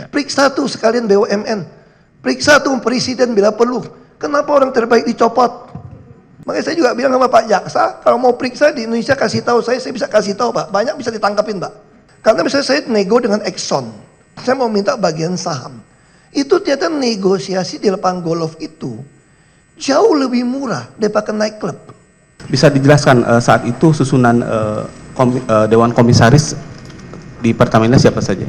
Periksa tuh sekalian BUMN. Periksa tuh presiden bila perlu. Kenapa orang terbaik dicopot? Makanya saya juga bilang sama Pak Jaksa, kalau mau periksa di Indonesia kasih tahu saya bisa kasih tahu Pak. Banyak bisa ditangkapin Pak. Karena misalnya saya nego dengan Exxon, saya mau minta bagian saham. Itu ternyata negosiasi di lapangan golf itu jauh lebih murah daripada naik klub. Bisa dijelaskan saat itu susunan Dewan Komisaris di Pertamina siapa saja?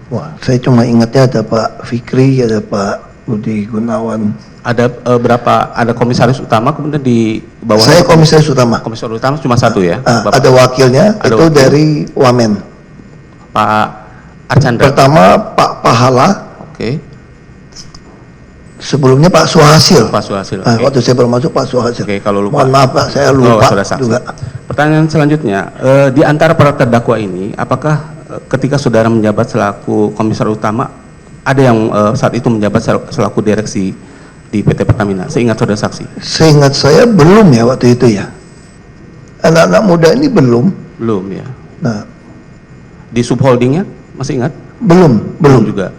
Wah, saya cuma ingatnya ada Pak Fikri, ada Pak Budi Gunawan. Ada berapa? Ada komisaris utama, kemudian di bawah. Saya komisaris utama. Komisaris utama cuma satu ya? Ada wakilnya, ada itu wakil dari Wamen. Pak Archandra. Pertama Pak Pahala. Oke. Sebelumnya Pak Suhasil. Pak Suhasil. Okay. Waktu saya baru masuk Pak Suhasil. Oke, kalau lupa. Mohon maaf Pak, saya lupa juga. Pertanyaan selanjutnya, di antara para terdakwa ini, apakah ketika saudara menjabat selaku komisaris utama, ada yang saat itu menjabat selaku direksi di PT Pertamina? Seingat saudara saksi. Seingat saya belum ya waktu itu ya. Anak-anak muda ini belum. Belum ya. Nah, di subholdingnya masih ingat? Belum juga.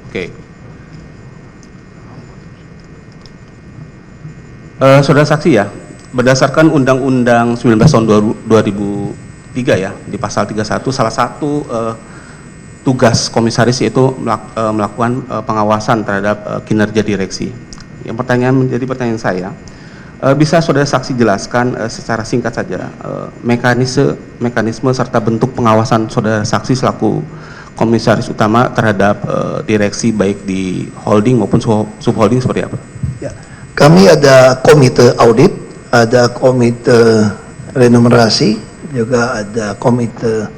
Oke. Saudara saksi ya, berdasarkan Undang-Undang 19 tahun 2003 ya, di pasal 31 salah satu tugas komisaris yaitu melakukan pengawasan terhadap kinerja direksi. Yang menjadi pertanyaan saya, bisa saudara saksi jelaskan secara singkat saja mekanisme serta bentuk pengawasan saudara saksi selaku komisaris utama terhadap direksi baik di holding maupun subholding seperti apa? Ya, kami ada komite audit, ada komite remunerasi, juga ada komite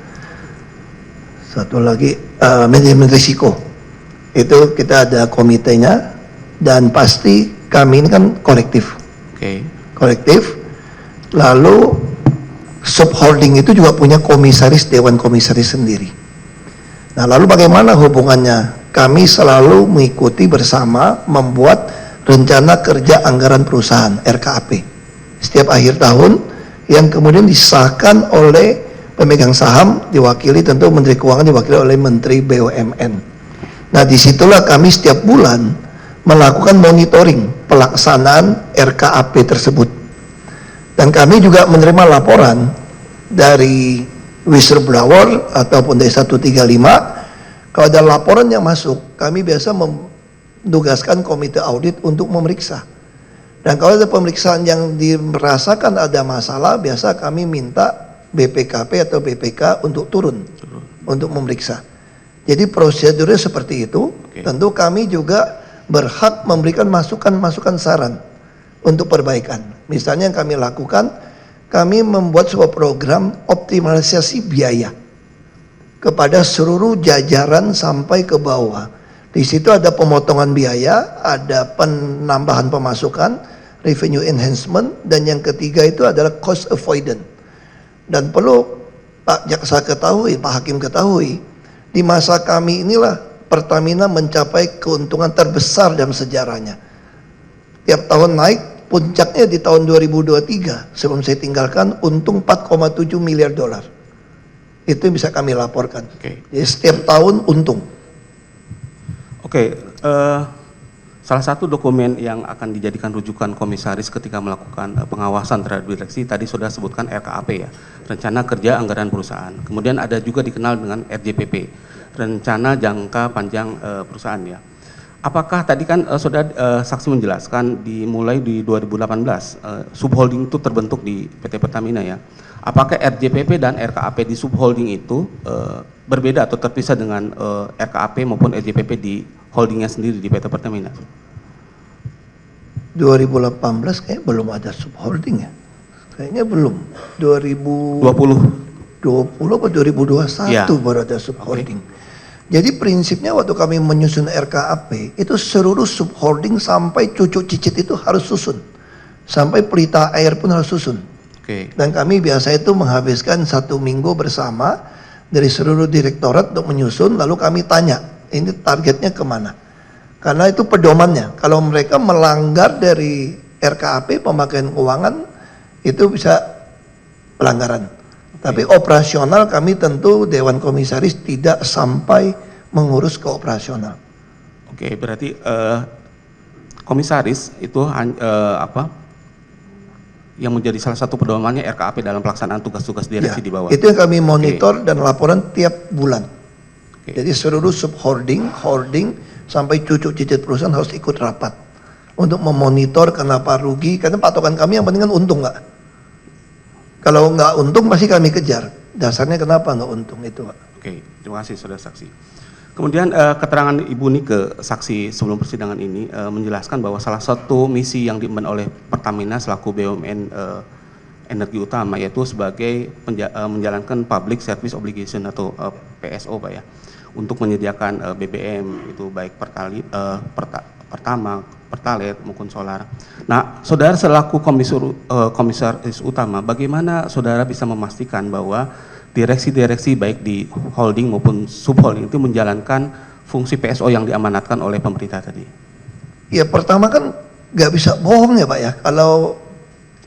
satu lagi manajemen risiko. Itu kita ada komitenya dan pasti kami ini kan kolektif. Oke. Kolektif. Lalu subholding itu juga punya komisaris, dewan komisaris sendiri. Nah, lalu bagaimana hubungannya? Kami selalu mengikuti bersama membuat rencana kerja anggaran perusahaan RKAP setiap akhir tahun yang kemudian disahkan oleh pemegang saham, diwakili tentu Menteri Keuangan, diwakili oleh Menteri BUMN. Nah, disitulah kami setiap bulan melakukan monitoring pelaksanaan RKAP tersebut. Dan kami juga menerima laporan dari whistleblower ataupun dari 135. Kalau ada laporan yang masuk, kami biasa menugaskan komite audit untuk memeriksa. Dan kalau ada pemeriksaan yang dirasakan ada masalah, biasa kami minta BPKP atau BPK untuk turun untuk memeriksa. Jadi prosedurnya seperti itu. Oke. Tentu kami juga berhak memberikan masukan-masukan saran untuk perbaikan. Misalnya yang kami lakukan, kami membuat sebuah program optimalisasi biaya kepada seluruh jajaran sampai ke bawah. Di situ ada pemotongan biaya, ada penambahan pemasukan, revenue enhancement, dan yang ketiga itu adalah cost avoidance. Dan perlu Pak Jaksa ketahui, Pak Hakim ketahui, di masa kami inilah Pertamina mencapai keuntungan terbesar dalam sejarahnya. Tiap tahun naik, puncaknya di tahun 2023 sebelum saya tinggalkan untung 4,7 miliar dolar. Itu yang bisa kami laporkan. Oke. Jadi setiap tahun untung. Oke, salah satu dokumen yang akan dijadikan rujukan komisaris ketika melakukan pengawasan terhadap direksi tadi sudah sebutkan RKAP ya, Rencana Kerja Anggaran Perusahaan. Kemudian ada juga dikenal dengan RJPP, Rencana Jangka Panjang Perusahaan ya. Apakah tadi kan sudah saksi menjelaskan dimulai di 2018 subholding itu terbentuk di PT Pertamina ya. Apakah RJPP dan RKAP di subholding itu berbeda atau terpisah dengan RKAP maupun RJPP di holdingnya sendiri di PT Pertamina? 2018 kayaknya belum ada subholding ya. Kayaknya belum. 2020 atau 2021 ya, baru ada subholding. Okay. Jadi prinsipnya waktu kami menyusun RKAP itu seluruh subholding sampai cucu cicit itu harus susun. Sampai pelita air pun harus susun. Okay. Dan kami biasa itu menghabiskan 1 minggu bersama dari seluruh direktorat untuk menyusun, lalu kami tanya, ini targetnya kemana? Karena itu pedomannya, kalau mereka melanggar dari RKAP pemakaian keuangan, itu bisa pelanggaran. Tapi operasional kami tentu Dewan Komisaris tidak sampai mengurus ke operasional. Oke, berarti komisaris itu yang menjadi salah satu pedomannya RKAP dalam pelaksanaan tugas-tugas direksi di bawah. Itu yang kami monitor dan laporan tiap bulan. Oke. Jadi seluruh subholding, holding, sampai cucu cicit perusahaan harus ikut rapat untuk memonitor kenapa rugi, karena patokan kami yang penting kan untung nggak. Kalau nggak untung pasti kami kejar. Dasarnya kenapa nggak untung itu, Pak. Oke, terima kasih saudara saksi. Kemudian keterangan Ibu Nike, saksi sebelum persidangan ini, menjelaskan bahwa salah satu misi yang diemban oleh Pertamina selaku BUMN energi utama yaitu sebagai menjalankan public service obligation atau PSO, Pak ya, untuk menyediakan BBM itu baik Pertalite maupun solar. Nah, saudara selaku komisaris utama, bagaimana saudara bisa memastikan bahwa direksi-direksi baik di holding maupun subholding itu menjalankan fungsi PSO yang diamanatkan oleh pemerintah tadi? Ya pertama kan nggak bisa bohong ya Pak ya. Kalau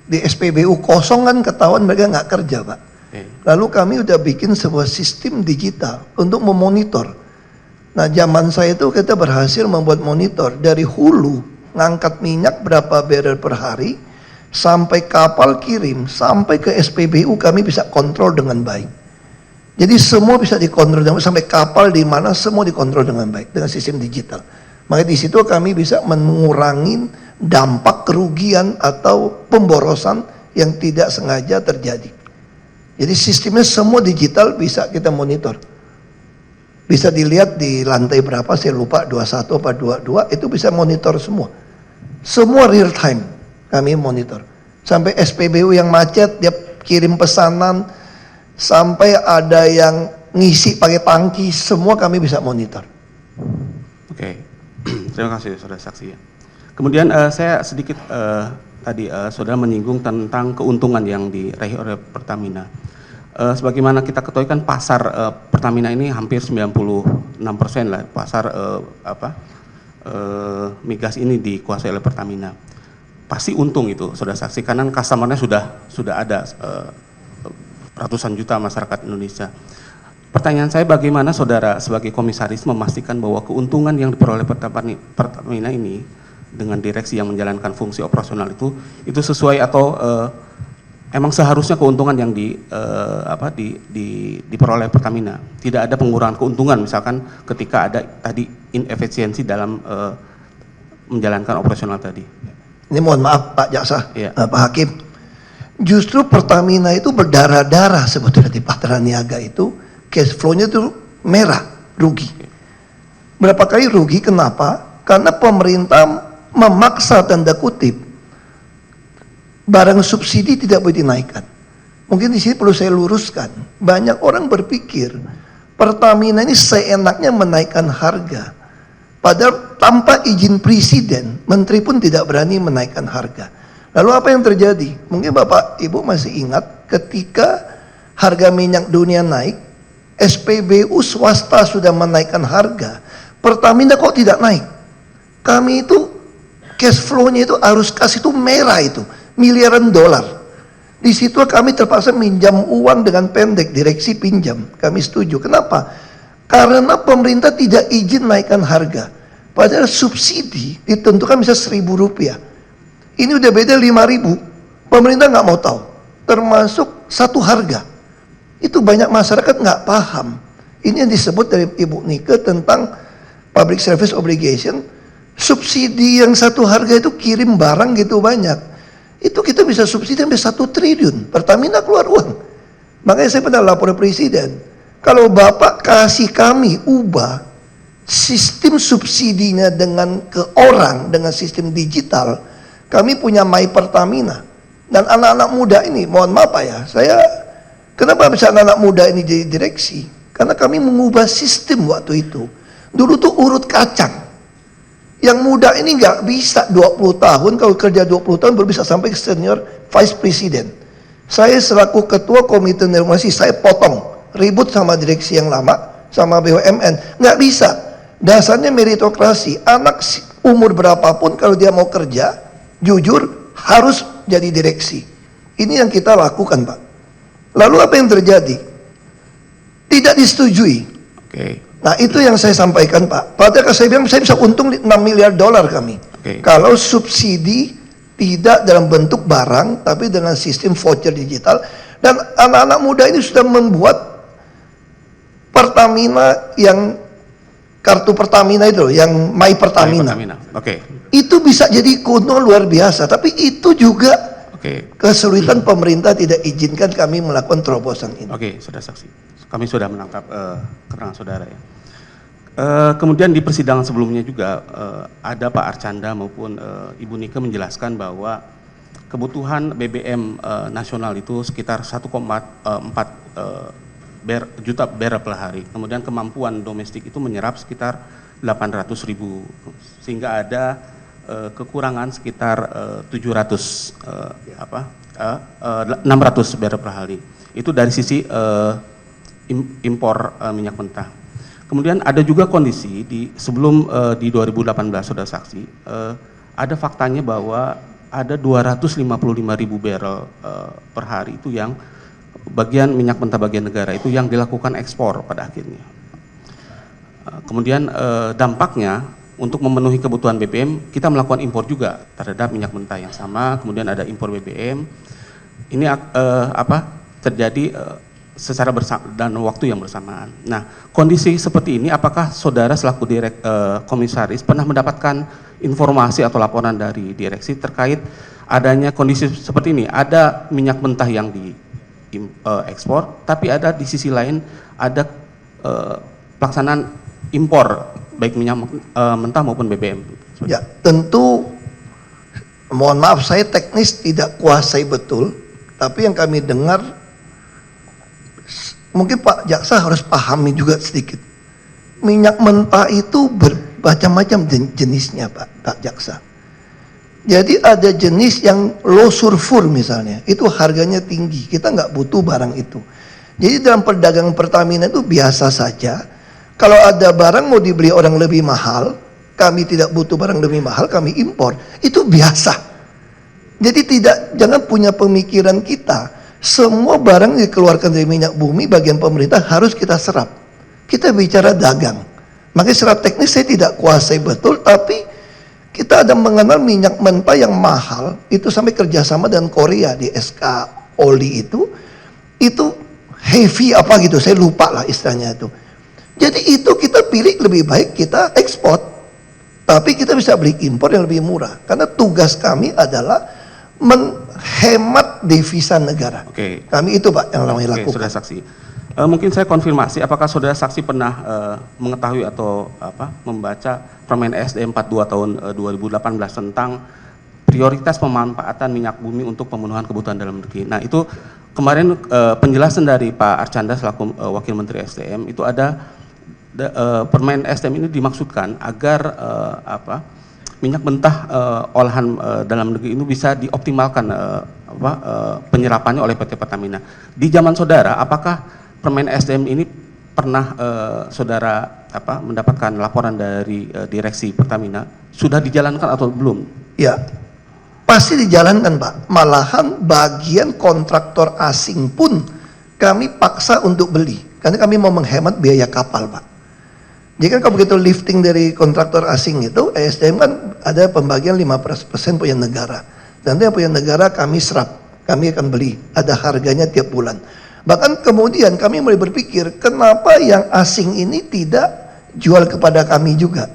di SPBU kosong kan ketahuan mereka nggak kerja Pak. Lalu kami udah bikin sebuah sistem digital untuk memonitor. Nah zaman saya itu kita berhasil membuat monitor dari hulu, ngangkat minyak berapa barrel per hari, sampai kapal kirim, sampai ke SPBU kami bisa kontrol dengan baik. Jadi semua bisa dikontrol dengan baik, sampai kapal di mana semua dikontrol dengan baik dengan sistem digital. Maka di situ kami bisa mengurangi dampak kerugian atau pemborosan yang tidak sengaja terjadi. Jadi sistemnya semua digital bisa kita monitor. Bisa dilihat di lantai berapa, saya lupa 21 apa 22, itu bisa monitor semua. Semua real time kami monitor. Sampai SPBU yang macet, dia kirim pesanan, sampai ada yang ngisi pakai tangki, semua kami bisa monitor. Oke, terima kasih saudara saksi ya. Kemudian saya sedikit tadi saudara menyinggung tentang keuntungan yang diraih oleh Pertamina. Sebagaimana kita ketahui kan pasar Pertamina ini hampir 96% lah pasar migas ini dikuasai oleh Pertamina. Pasti untung itu saudara saksi karena customer-nya sudah ada ratusan juta masyarakat Indonesia. Pertanyaan saya, bagaimana saudara sebagai komisaris memastikan bahwa keuntungan yang diperoleh Pertamina ini dengan direksi yang menjalankan fungsi operasional itu sesuai atau emang seharusnya keuntungan yang diperoleh Pertamina, tidak ada pengurangan keuntungan misalkan ketika ada tadi inefisiensi dalam menjalankan operasional tadi. Ini mohon maaf Pak Jaksa, Iya. Pak Hakim. Justru Pertamina itu berdarah-darah sebetulnya di Patra Niaga itu, cash flow-nya itu merah, rugi. Berapa kali rugi, kenapa? Karena pemerintah memaksa tanda kutip barang subsidi tidak boleh dinaikkan. Mungkin di sini perlu saya luruskan. Banyak orang berpikir Pertamina ini seenaknya menaikkan harga. Padahal tanpa izin presiden, menteri pun tidak berani menaikkan harga. Lalu apa yang terjadi? Mungkin Bapak Ibu masih ingat ketika harga minyak dunia naik, SPBU swasta sudah menaikkan harga. Pertamina kok tidak naik? Kami itu cash flow-nya itu arus kas itu merah itu, miliaran dolar. Di situ kami terpaksa minjam uang dengan pendek, direksi pinjam. Kami setuju. Kenapa? Karena pemerintah tidak izin naikkan harga. Padahal subsidi ditentukan bisa Rp1.000. Ini udah beda 5.000. Pemerintah nggak mau tahu. Termasuk satu harga. Itu banyak masyarakat nggak paham. Ini yang disebut dari Ibu Nike tentang public service obligation. Subsidi yang satu harga itu kirim barang gitu banyak. Itu kita bisa subsidi sampai 1 triliun. Pertamina keluar uang. Makanya saya pernah lapor presiden. Kalau Bapak kasih kami ubah sistem subsidinya dengan ke orang dengan sistem digital, kami punya My Pertamina. Dan anak-anak muda ini, mohon maaf Pak ya, kenapa bisa anak-anak muda ini jadi direksi? Karena kami mengubah sistem waktu itu. Dulu tuh urut kacang. Yang muda ini nggak bisa 20 tahun, kalau kerja 20 tahun baru bisa sampai ke senior vice president. Saya selaku ketua komite normasi, saya potong, ribut sama direksi yang lama, sama BUMN, nggak bisa. Dasarnya meritokrasi, anak umur berapapun kalau dia mau kerja, jujur harus jadi direksi. Ini yang kita lakukan Pak. Lalu apa yang terjadi? Tidak disetujui. Oke. Nah itu yang saya sampaikan Pak. Padahal saya bilang saya bisa untung 6 miliar dolar kami. Oke. Kalau subsidi tidak dalam bentuk barang, tapi dengan sistem voucher digital. Dan anak-anak muda ini sudah membuat Pertamina yang kartu Pertamina itu loh, yang My Pertamina. Oke. Itu bisa jadi kuno luar biasa. Tapi itu juga kesulitan pemerintah tidak izinkan kami melakukan terobosan ini. Oke, sudah saksi. Kami sudah menangkap keterangan saudara ya. Kemudian di persidangan sebelumnya juga ada Pak Arcanda maupun Ibu Nike menjelaskan bahwa kebutuhan BBM nasional itu sekitar 1,4 juta barrel per hari. Kemudian kemampuan domestik itu menyerap sekitar 800.000, sehingga ada kekurangan sekitar 600 barrel per hari. Itu dari sisi impor minyak mentah. Kemudian ada juga kondisi sebelum di 2018 sudah saksi, ada faktanya bahwa ada 255.000 barrel per hari itu yang bagian minyak mentah bagian negara itu yang dilakukan ekspor pada akhirnya. Kemudian dampaknya untuk memenuhi kebutuhan BBM kita melakukan impor juga terhadap minyak mentah yang sama. Kemudian ada impor BBM. Ini terjadi secara dan waktu yang bersamaan. Nah, kondisi seperti ini apakah saudara selaku komisaris pernah mendapatkan informasi atau laporan dari direksi terkait adanya kondisi seperti ini? Ada minyak mentah yang ekspor, tapi ada di sisi lain ada pelaksanaan impor baik minyak mentah maupun BBM. Ya, tentu mohon maaf saya teknis tidak kuasai betul, tapi yang kami dengar mungkin Pak Jaksa harus pahami juga sedikit. Minyak mentah itu bermacam-macam jenisnya Pak Jaksa. Jadi ada jenis yang low sulfur misalnya, itu harganya tinggi, kita nggak butuh barang itu. Jadi dalam perdagangan Pertamina itu biasa saja, kalau ada barang mau dibeli orang lebih mahal, kami tidak butuh barang lebih mahal, kami impor, itu biasa. Jadi jangan punya pemikiran kita, semua barang yang dikeluarkan dari minyak bumi bagian pemerintah harus kita serap. Kita bicara dagang, makanya secara teknis saya tidak kuasai betul, tapi kita ada mengenal minyak mentah yang mahal itu sampai kerjasama dengan Korea di SK Oli itu heavy apa gitu, saya lupa lah istilahnya itu. Jadi itu kita pilih lebih baik kita ekspor, tapi kita bisa beli impor yang lebih murah karena tugas kami adalah menghemat devisa negara. Oke. Kami itu Pak yang namanya lakukan. Sudah saksi. Mungkin saya konfirmasi, apakah saudara saksi pernah mengetahui atau membaca Permen SD 42 tahun 2018 tentang prioritas pemanfaatan minyak bumi untuk pemenuhan kebutuhan dalam negeri. Nah itu kemarin penjelasan dari Pak Arcanda selaku Wakil Menteri SDM itu ada Permen SDM ini dimaksudkan agar minyak mentah olahan dalam negeri ini bisa dioptimalkan penyerapannya oleh PT Pertamina. Di zaman saudara, apakah Permen SDM ini pernah saudara mendapatkan laporan dari direksi Pertamina? Sudah dijalankan atau belum? Ya, pasti dijalankan Pak. Malahan bagian kontraktor asing pun kami paksa untuk beli, karena kami mau menghemat biaya kapal Pak. Jadi kan kalau begitu lifting dari kontraktor asing itu, SDM kan ada pembagian 5% punya negara. Dan yang punya negara kami serap, kami akan beli, ada harganya tiap bulan. Bahkan kemudian kami mulai berpikir, kenapa yang asing ini tidak jual kepada kami juga?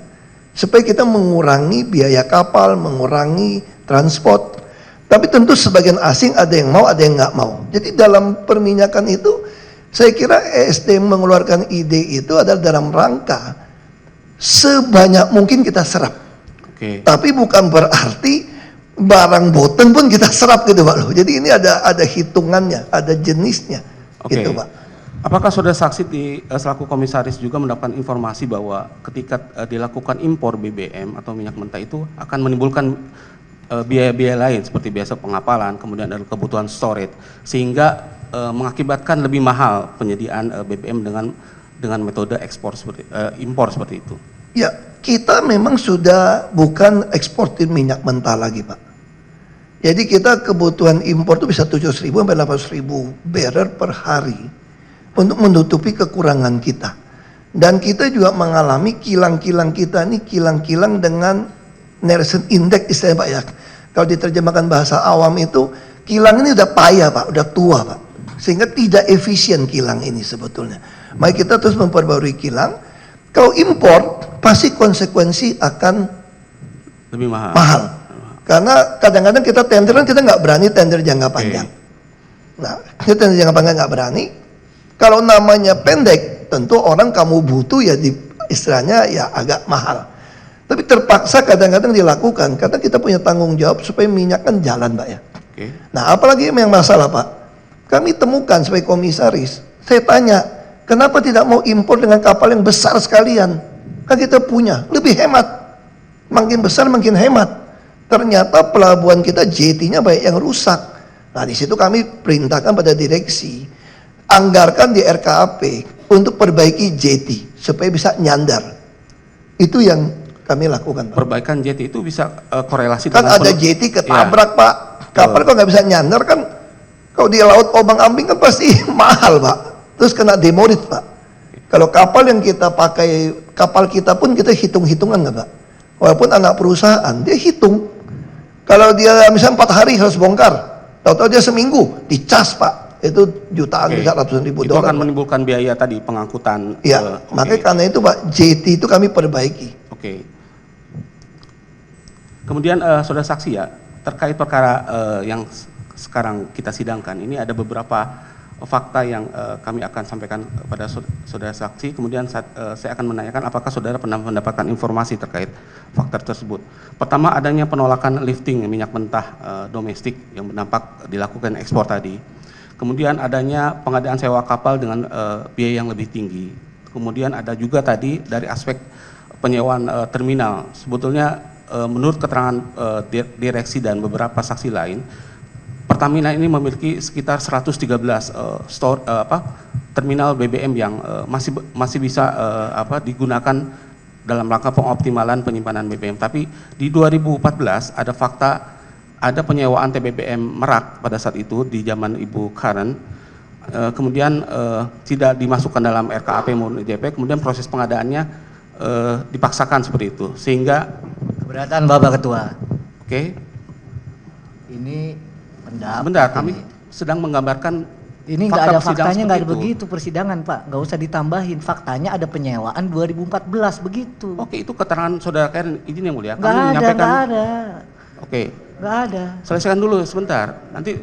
Supaya kita mengurangi biaya kapal, mengurangi transport. Tapi tentu sebagian asing ada yang mau, ada yang nggak mau. Jadi dalam perminyakan itu, saya kira ESDM mengeluarkan ide itu adalah dalam rangka sebanyak mungkin kita serap. Oke. Tapi bukan berarti barang boten pun kita serap gitu Pak loh. Jadi ini ada hitungannya, ada jenisnya. Oke. Gitu Pak. Apakah saudara saksi selaku komisaris juga mendapatkan informasi bahwa ketika dilakukan impor BBM atau minyak mentah itu akan menimbulkan biaya-biaya lain seperti biasa pengapalan, kemudian ada kebutuhan storage, sehingga mengakibatkan lebih mahal penyediaan BBM dengan metode impor seperti itu? Ya, kita memang sudah bukan eksportir minyak mentah lagi Pak. Jadi kita kebutuhan impor itu bisa 7.000 sampai 800.000 barrel per hari untuk menutupi kekurangan kita. Dan kita juga mengalami kilang-kilang kita ini kilang-kilang dengan Nelson Index istilahnya Pak ya. Kalau diterjemahkan bahasa awam itu, kilang ini udah payah Pak, udah tua Pak. Sehingga tidak efisien kilang ini sebetulnya. Mari kita terus memperbarui kilang. Kalau impor, pasti konsekuensi akan Lebih mahal. mahal. Karena kadang-kadang kita tender kan kita nggak berani tender jangka panjang. Nah, kita tender jangka panjang nggak berani. Kalau namanya pendek, tentu orang kamu butuh ya di istilahnya ya agak mahal. Tapi terpaksa kadang-kadang dilakukan karena kita punya tanggung jawab supaya minyak kan jalan Pak ya. Oke. Nah apalagi yang masalah Pak, kami temukan sebagai komisaris, saya tanya, kenapa tidak mau impor dengan kapal yang besar sekalian? Kan kita punya, lebih hemat. Makin besar makin hemat. Ternyata pelabuhan kita jetty-nya banyak yang rusak. Nah di situ kami perintahkan pada direksi, anggarkan di RKAP untuk perbaiki jetty supaya bisa nyandar. Itu yang kami lakukan Pak. Perbaikan jetty itu bisa korelasi Kan dengan ada jetty ketabrak Pak, kapal kok nggak bisa nyandar kan? Kalau di laut obang-ambing kan pasti mahal Pak. Terus kena demolit Pak. Kalau kapal yang kita pakai, kapal kita pun kita hitung-hitungan nggak Pak? Walaupun anak perusahaan, dia hitung. Kalau dia misalnya 4 hari harus bongkar, tahu-tahu dia seminggu, dicas Pak. Itu jutaan, bisa ratusan ribu itu dolar. akan menimbulkan biaya tadi, pengangkutan. Iya, oke. makanya karena itu Pak, jetty itu kami perbaiki. Oke. Kemudian saudara saksi ya, terkait perkara yang sekarang kita sidangkan, ini ada beberapa fakta yang kami akan sampaikan kepada saudara saksi. Kemudian saya akan menanyakan apakah saudara pernah mendapatkan informasi terkait fakta tersebut. Pertama, adanya penolakan lifting minyak mentah domestik yang nampak dilakukan ekspor tadi. Kemudian adanya pengadaan sewa kapal dengan biaya yang lebih tinggi. Kemudian ada juga tadi dari aspek penyewaan terminal. Sebetulnya menurut keterangan direksi dan beberapa saksi lain, Pertamina ini memiliki sekitar 113 terminal BBM yang masih bisa digunakan dalam rangka pengoptimalan penyimpanan BBM. Tapi di 2014 ada fakta ada penyewaan TBBM Merak pada saat itu di zaman Ibu Karen. Kemudian tidak dimasukkan dalam RKAP maupun EJP, kemudian proses pengadaannya dipaksakan seperti itu, sehingga Keberatan Bapak Ketua. Oke. Ini pendapat. Sebentar, kami sedang menggambarkan Ini nggak ada faktanya, nggak ada begitu persidangan Pak, nggak usah ditambahin. Faktanya ada penyewaan 2014 begitu. Oke, itu keterangan saudara Karen, izin yang mulia. Nggak ada. Oke. Nggak ada. Selesaikan dulu sebentar. Nanti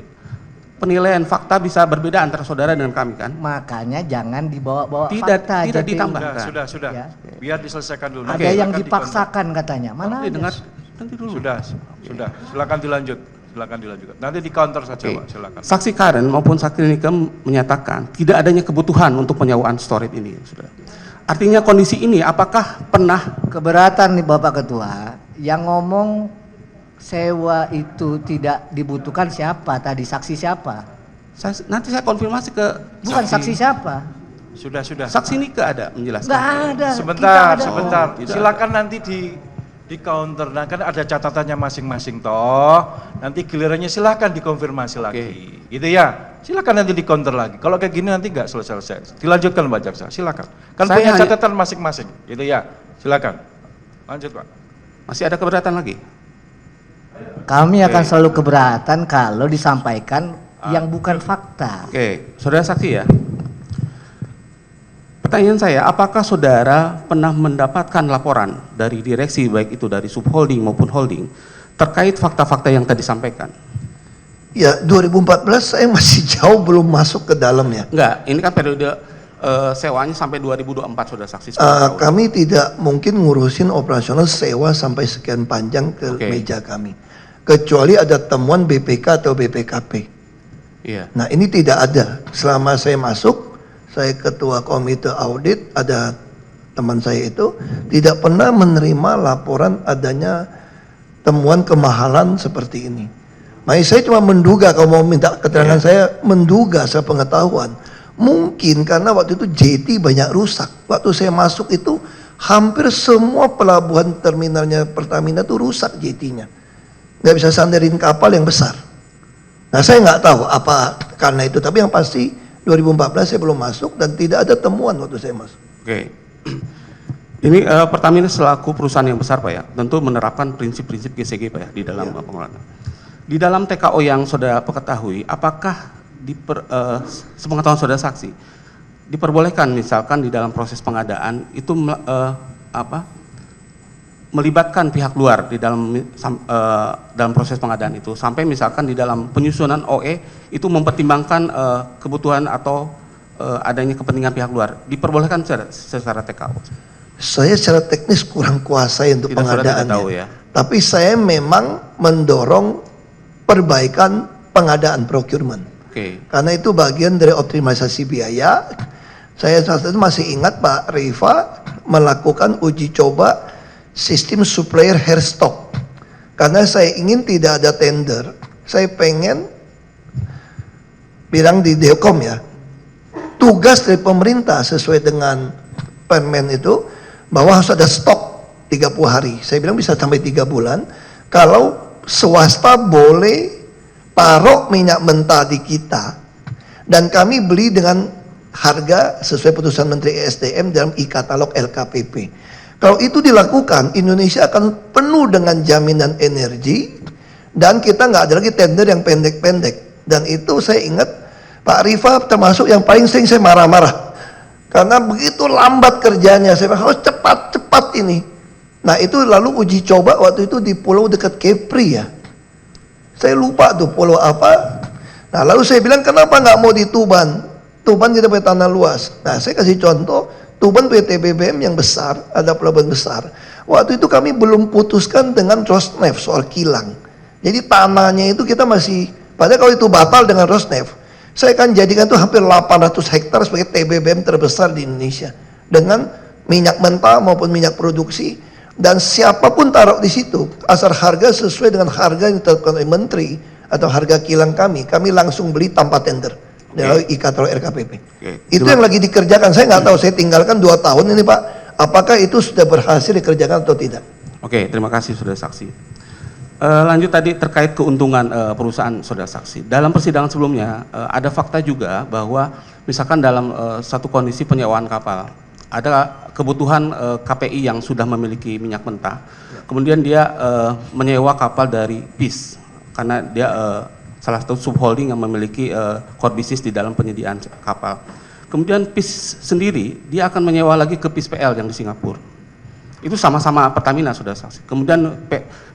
penilaian fakta bisa berbeda antara saudara dengan kami kan? Makanya jangan dibawa-bawa Tidak, fakta. tidak JPU. ditambahkan. Sudah. Ya. Biar diselesaikan dulu. Ada Nanti yang silakan dipaksakan katanya. Mana Nanti ada? dengar nanti dulu. Sudah. Silakan dilanjut. Nanti di counter saja Oke. Pak, silakan. Saksi Karen maupun saksi Nika menyatakan tidak adanya kebutuhan untuk penyewaan storage ini, saudara. Artinya kondisi ini apakah pernah Keberatan nih Bapak Ketua, yang ngomong sewa itu tidak dibutuhkan siapa tadi, saksi siapa? nanti saya konfirmasi ke Bukan saksi siapa? Sudah. Saksi Nika ada menjelaskan. Nggak ada. Sebentar. tidak Silakan nanti di counter. Nah, kan ada catatannya masing-masing toh. Nanti gilirannya silakan dikonfirmasi lagi. Gitu ya. Silakan nanti di counter lagi. Kalau kayak gini nanti nggak selesai. Dilanjutkan Pak Jaksa. Silakan. Kan Saya punya hanya- catatan masing-masing. Gitu ya. Silakan. Lanjut Pak. Masih ada keberatan lagi? Kami akan selalu keberatan kalau disampaikan yang bukan fakta. Oke, saudara saksi ya. Pertanyaan saya, apakah saudara pernah mendapatkan laporan dari direksi, baik itu dari subholding maupun holding, terkait fakta-fakta yang tadi disampaikan? Ya 2014 saya masih jauh belum masuk ke dalamnya. Enggak, ini kan periode sewanya sampai 2024, saudara saksi. Tahu. Kami tidak mungkin ngurusin operasional sewa sampai sekian panjang ke Oke. meja kami. Kecuali ada temuan BPK atau BPKP. Iya. Nah ini tidak ada. Selama saya masuk, saya ketua komite audit, ada teman saya itu, tidak pernah menerima laporan adanya temuan kemahalan seperti ini. Makanya saya cuma menduga, kalau mau minta keterangan saya, menduga sepengetahuan. Mungkin karena waktu itu JT banyak rusak. Waktu saya masuk itu, hampir semua pelabuhan terminalnya Pertamina itu rusak JT-nya. Nggak bisa sandarin kapal yang besar. Nah saya nggak tahu apa karena itu, tapi yang pasti 2014 saya belum masuk dan tidak ada temuan waktu saya masuk. Oke. Ini Pertamina selaku perusahaan yang besar Pak ya, tentu menerapkan prinsip-prinsip GCG Pak ya di dalam pengelolaan. Di dalam TKO yang saudara ketahui, apakah sepengetahuan saudara saksi diperbolehkan misalkan di dalam proses pengadaan itu melibatkan pihak luar di dalam proses pengadaan itu, sampai misalkan di dalam penyusunan OE itu mempertimbangkan kebutuhan atau adanya kepentingan pihak luar, diperbolehkan secara TKO? Saya secara teknis kurang kuasai untuk pengadaannya. Tahu ya. Tapi saya memang mendorong perbaikan pengadaan procurement. Oke. Karena itu bagian dari optimalisasi biaya. Saya saat itu masih ingat Pak Rifa melakukan uji coba sistem supplier hair stock. Karena saya ingin tidak ada tender. Saya pengen bilang di Deokom ya, tugas dari pemerintah sesuai dengan Permen itu bahwa harus ada stok 30 hari. Saya bilang bisa sampai 3 bulan. Kalau swasta boleh taruh minyak mentah di kita dan kami beli dengan harga sesuai putusan Menteri ESDM dalam e-katalog LKPP. Kalau itu dilakukan, Indonesia akan penuh dengan jaminan energi dan kita nggak ada lagi tender yang pendek-pendek. Dan itu saya ingat Pak Rifa termasuk yang paling sering saya marah-marah. Karena begitu lambat kerjanya, saya bilang harus cepat-cepat ini. Nah itu lalu uji coba waktu itu di pulau dekat Kepri ya. Saya lupa tuh pulau apa. Nah lalu saya bilang kenapa nggak mau di Tuban? Tuban kita punya tanah luas. Nah saya kasih contoh, Tuban punya TBBM yang besar, ada pelabuhan besar. Waktu itu kami belum putuskan dengan Rosneft soal kilang. Jadi tanahnya itu kita masih, padahal kalau itu batal dengan Rosneft, saya akan jadikan itu hampir 800 hektar sebagai TBBM terbesar di Indonesia dengan minyak mentah maupun minyak produksi, dan siapapun taruh di situ asal harga sesuai dengan harga yang ditetapkan oleh menteri atau harga kilang kami langsung beli tanpa tender dari e-katalog RKPP. Itu yang lagi dikerjakan. Saya nggak tahu, saya tinggalkan 2 tahun ini Pak, apakah itu sudah berhasil dikerjakan atau tidak. Oke, terima kasih saudara saksi. Lanjut tadi terkait keuntungan perusahaan saudara saksi. Dalam persidangan sebelumnya ada fakta juga bahwa misalkan dalam satu kondisi penyewaan kapal ada kebutuhan KPI yang sudah memiliki minyak mentah, kemudian dia menyewa kapal dari PIS karena dia salah satu subholding yang memiliki core business di dalam penyediaan kapal. Kemudian PIS sendiri dia akan menyewa lagi ke PIS PL yang di Singapura. Itu sama-sama Pertamina sudah saksi. Kemudian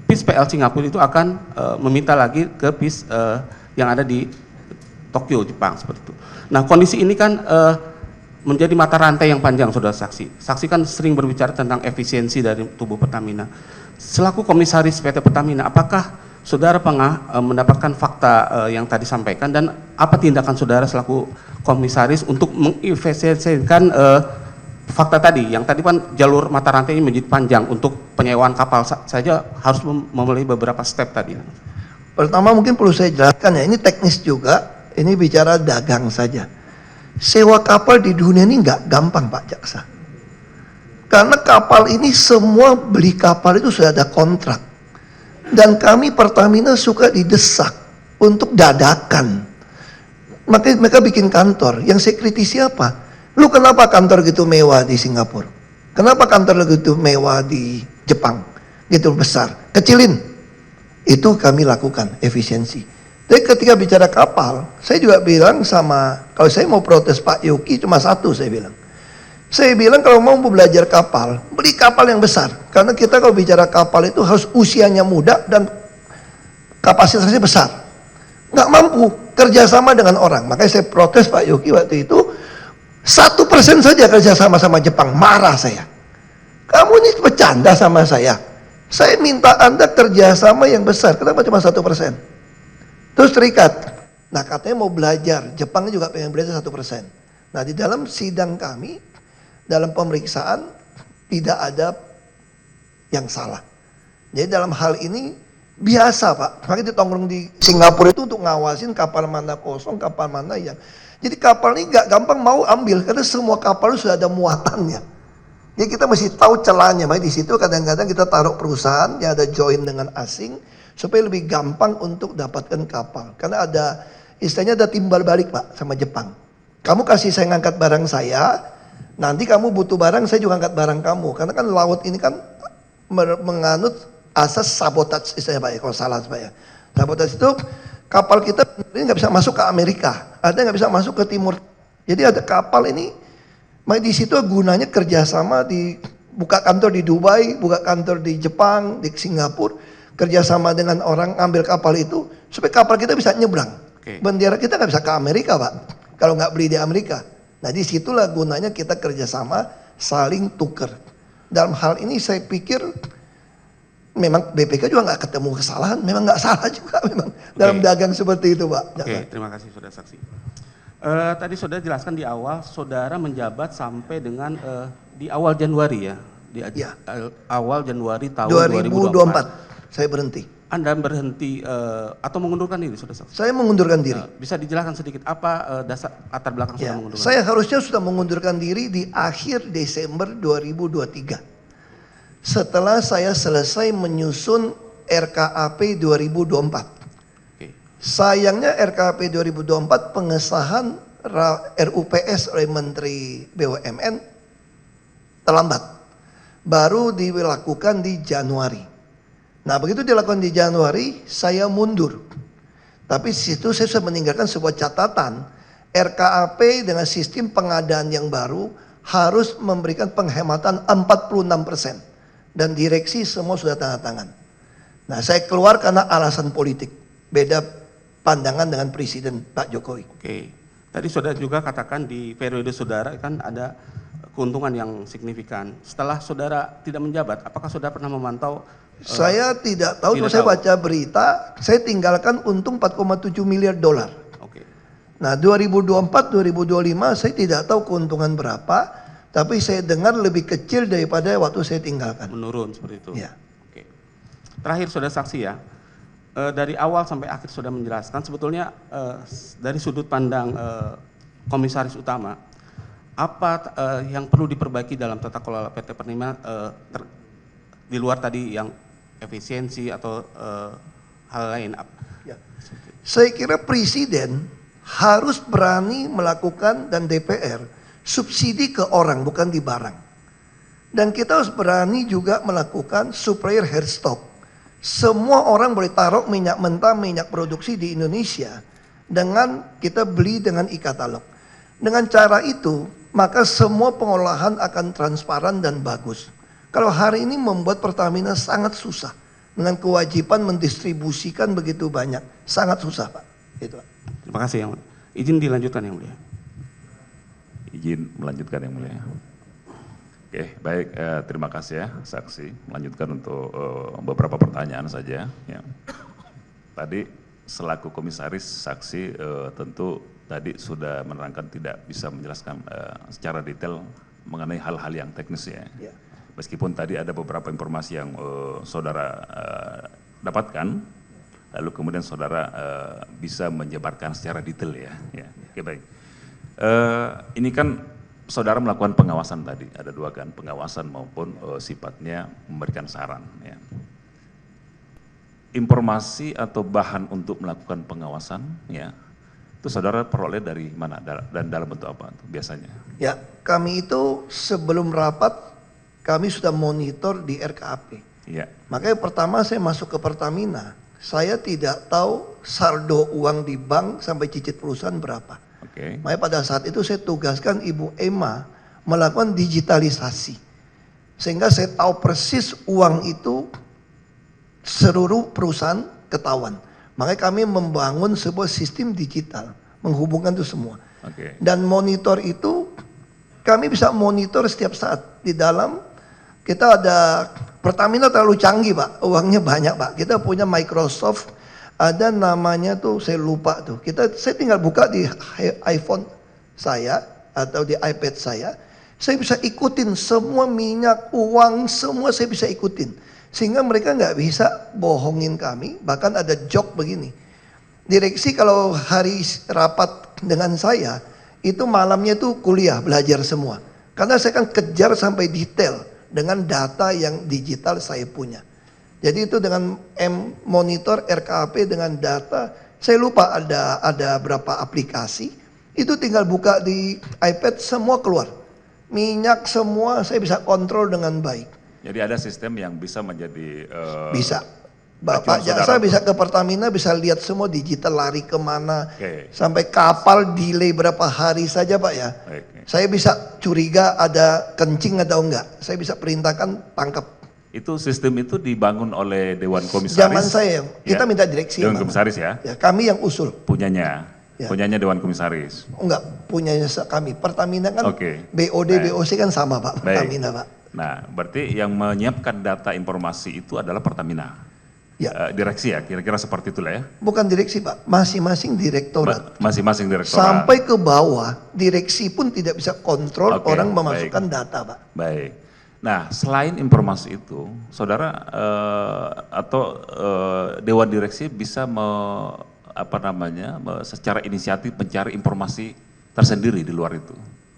PIS PL Singapura itu akan meminta lagi ke PIS yang ada di Tokyo, Jepang seperti itu. Nah kondisi ini kan menjadi mata rantai yang panjang saudara saksi. Saksi kan sering berbicara tentang efisiensi dari tubuh Pertamina. Selaku komisaris PT Pertamina, apakah saudara pernah mendapatkan fakta yang tadi sampaikan dan apa tindakan saudara selaku komisaris untuk mengefisiensikan fakta tadi, yang tadi kan jalur mata rantai ini menjadi panjang untuk penyewaan kapal saja harus memenuhi beberapa step tadi. Pertama mungkin perlu saya jelaskan ya, ini teknis juga, ini bicara dagang saja. Sewa kapal di dunia ini nggak gampang Pak Jaksa. Karena kapal ini semua beli kapal itu sudah ada kontrak. Dan kami Pertamina suka didesak untuk dadakan. Makanya mereka bikin kantor, yang saya kritisi apa? Lu kenapa kantor gitu mewah di Singapura? Kenapa kantor gitu mewah di Jepang? Gitu besar. Kecilin. Itu kami lakukan, efisiensi. Tapi ketika bicara kapal, saya juga bilang sama, kalau saya mau protes Pak Yogi cuma satu saya bilang. Saya bilang kalau mau belajar kapal, beli kapal yang besar. Karena kita kalau bicara kapal itu harus usianya muda dan kapasitasnya besar. Nggak mampu kerjasama dengan orang. Makanya saya protes Pak Yogi waktu itu, 1% saja kerja sama Jepang, marah saya. Kamu ini bercanda sama saya. Saya minta Anda kerjasama yang besar, kenapa cuma 1%? Terus terikat. Nah katanya mau belajar, Jepang juga pengen belajar 1%. Nah di dalam sidang kami, dalam pemeriksaan, tidak ada yang salah. Jadi dalam hal ini, biasa Pak. Makanya ditongkrong di Singapura itu untuk ngawasin kapal mana kosong, kapal mana yang... Jadi kapal ini gak gampang mau ambil karena semua kapal itu sudah ada muatannya. Jadi kita mesti tahu celahnya. Makanya di situ kadang-kadang kita taruh perusahaan yang ada join dengan asing supaya lebih gampang untuk dapatkan kapal. Karena ada istilahnya ada timbal balik Pak sama Jepang. Kamu kasih saya ngangkat barang saya, Nanti kamu butuh barang, saya juga angkat barang kamu. Karena kan laut ini kan menganut asas sabotage istilahnya Pak ya, kalau salah Pak ya. Sabotage itu kapal kita ini nggak bisa masuk ke Amerika, ada nggak bisa masuk ke timur. Jadi ada kapal ini, di situ gunanya kerjasama buka kantor di Dubai, buka kantor di Jepang, di Singapura, kerjasama dengan orang ambil kapal itu supaya kapal kita bisa nyebrang. Oke. Bendera kita nggak bisa ke Amerika Pak, kalau nggak beli di Amerika. Nah disitulah gunanya kita kerjasama saling tuker. Dalam hal ini saya pikir memang BPK juga nggak ketemu kesalahan, memang nggak salah juga memang dalam dagang seperti itu Pak. Oke, terima kasih saudara saksi. Tadi saudara jelaskan di awal saudara menjabat sampai dengan di awal Januari ya, Ya. Awal Januari tahun 2024 saya berhenti. Anda berhenti atau mengundurkan diri saudara saksi? Saya mengundurkan diri. Bisa dijelaskan sedikit apa dasar latar belakang Ya, saudara mengundurkan? saya harusnya sudah mengundurkan diri di akhir Desember 2023. Setelah saya selesai menyusun RKAP 2024. Oke. Sayangnya RKAP 2024 pengesahan RUPS oleh Menteri BUMN terlambat. Baru dilakukan di Januari. Nah begitu dilakukan di Januari, saya mundur. Tapi di situ saya sudah meninggalkan sebuah catatan, RKAP dengan sistem pengadaan yang baru harus memberikan penghematan 46%. Dan direksi semua sudah tanda tangan. Nah saya keluar karena alasan politik. Beda pandangan dengan Presiden Pak Jokowi. Oke. Tadi saudara juga katakan di periode saudara kan ada keuntungan yang signifikan. Setelah saudara tidak menjabat, apakah saudara pernah memantau? Saya tidak tahu, cuma tidak saya tahu. baca berita, saya tinggalkan untung 4,7 miliar dolar. Oke. Nah 2024, 2025 saya tidak tahu keuntungan berapa, tapi saya dengar lebih kecil daripada waktu saya tinggalkan. Menurun seperti itu. Ya. Oke. Terakhir saudara saksi ya. Dari awal sampai akhir sudah menjelaskan sebetulnya dari sudut pandang komisaris utama apa yang perlu diperbaiki dalam tata kelola PT Pertamina di luar tadi yang efisiensi atau hal lain. Ya. Saya kira Presiden harus berani melakukan dan DPR subsidi ke orang bukan di barang. Dan kita harus berani juga melakukan supplier head stock. Semua orang boleh taruh minyak mentah, minyak produksi di Indonesia dengan kita beli dengan e-katalog. Dengan cara itu, maka semua pengolahan akan transparan dan bagus. Kalau hari ini membuat Pertamina sangat susah dengan kewajiban mendistribusikan begitu banyak, sangat susah Pak. Itu. Pak. Terima kasih yang mulia. Izin dilanjutkan yang mulia. Izin melanjutkan yang mulia. Oke, baik. Terima kasih ya saksi. Melanjutkan untuk beberapa pertanyaan saja. Ya. Tadi selaku komisaris saksi tentu tadi sudah menerangkan tidak bisa menjelaskan secara detail mengenai hal-hal yang teknis ya. Ya. Meskipun tadi ada beberapa informasi yang saudara dapatkan, lalu kemudian saudara bisa menjabarkan secara detail ya. Ya. Oke, baik. Ini kan saudara melakukan pengawasan tadi, ada dua kan, pengawasan maupun sifatnya memberikan saran. Ya. Informasi atau bahan untuk melakukan pengawasan, ya, itu saudara peroleh dari mana dan dalam bentuk apa biasanya? Ya, kami itu sebelum rapat kami sudah monitor di RKAP. Ya. Makanya pertama saya masuk ke Pertamina, saya tidak tahu saldo uang di bank sampai cicit perusahaan berapa. Oke. Makanya pada saat itu saya tugaskan Ibu Emma melakukan digitalisasi. Sehingga saya tahu persis uang itu seluruh perusahaan ketahuan. Makanya kami membangun sebuah sistem digital menghubungkan itu semua. Oke. Dan monitor itu kami bisa monitor setiap saat. Di dalam kita ada Pertamina terlalu canggih Pak, uangnya banyak Pak. Kita punya Microsoft, ada namanya tuh saya lupa tuh. Saya tinggal buka di iPhone saya atau di iPad saya bisa ikutin semua minyak, uang, semua saya bisa ikutin. Sehingga mereka nggak bisa bohongin kami, bahkan ada joke begini. Direksi kalau hari rapat dengan saya, itu malamnya tuh kuliah, belajar semua. Karena saya kan kejar sampai detail dengan data yang digital saya punya. Jadi itu dengan monitor RKAP dengan data, saya lupa ada berapa aplikasi, itu tinggal buka di iPad semua keluar. minyak semua saya bisa kontrol dengan baik. Jadi ada sistem yang bisa menjadi Bisa. acuan Bapak Jaksa saudara. bisa ke Pertamina, bisa lihat semua digital lari kemana. Oke. Sampai kapal delay berapa hari saja Pak ya. Baik. Saya bisa curiga ada kencing atau enggak. Saya bisa perintahkan tangkap. Itu sistem itu dibangun oleh Dewan Komisaris. Zaman saya, kita minta direksi. Dewan yang mana. Komisaris ya, Ya, kami yang usul. punyanya, Ya. punyanya Dewan Komisaris. Enggak, punyanya kami. Pertamina kan Oke. BOD, Baik. BOC kan sama Pak. Baik. Pertamina Pak. Nah, berarti yang menyiapkan data informasi itu adalah Pertamina. Ya. Direksi ya, kira-kira seperti itulah ya. Bukan direksi Pak, masing-masing direktorat. Masing-masing direktorat. Sampai ke bawah, direksi pun tidak bisa kontrol Oke, orang memasukkan baik. data Pak. Baik. Nah, selain informasi itu, saudara Dewan Direksi bisa secara inisiatif mencari informasi tersendiri di luar itu.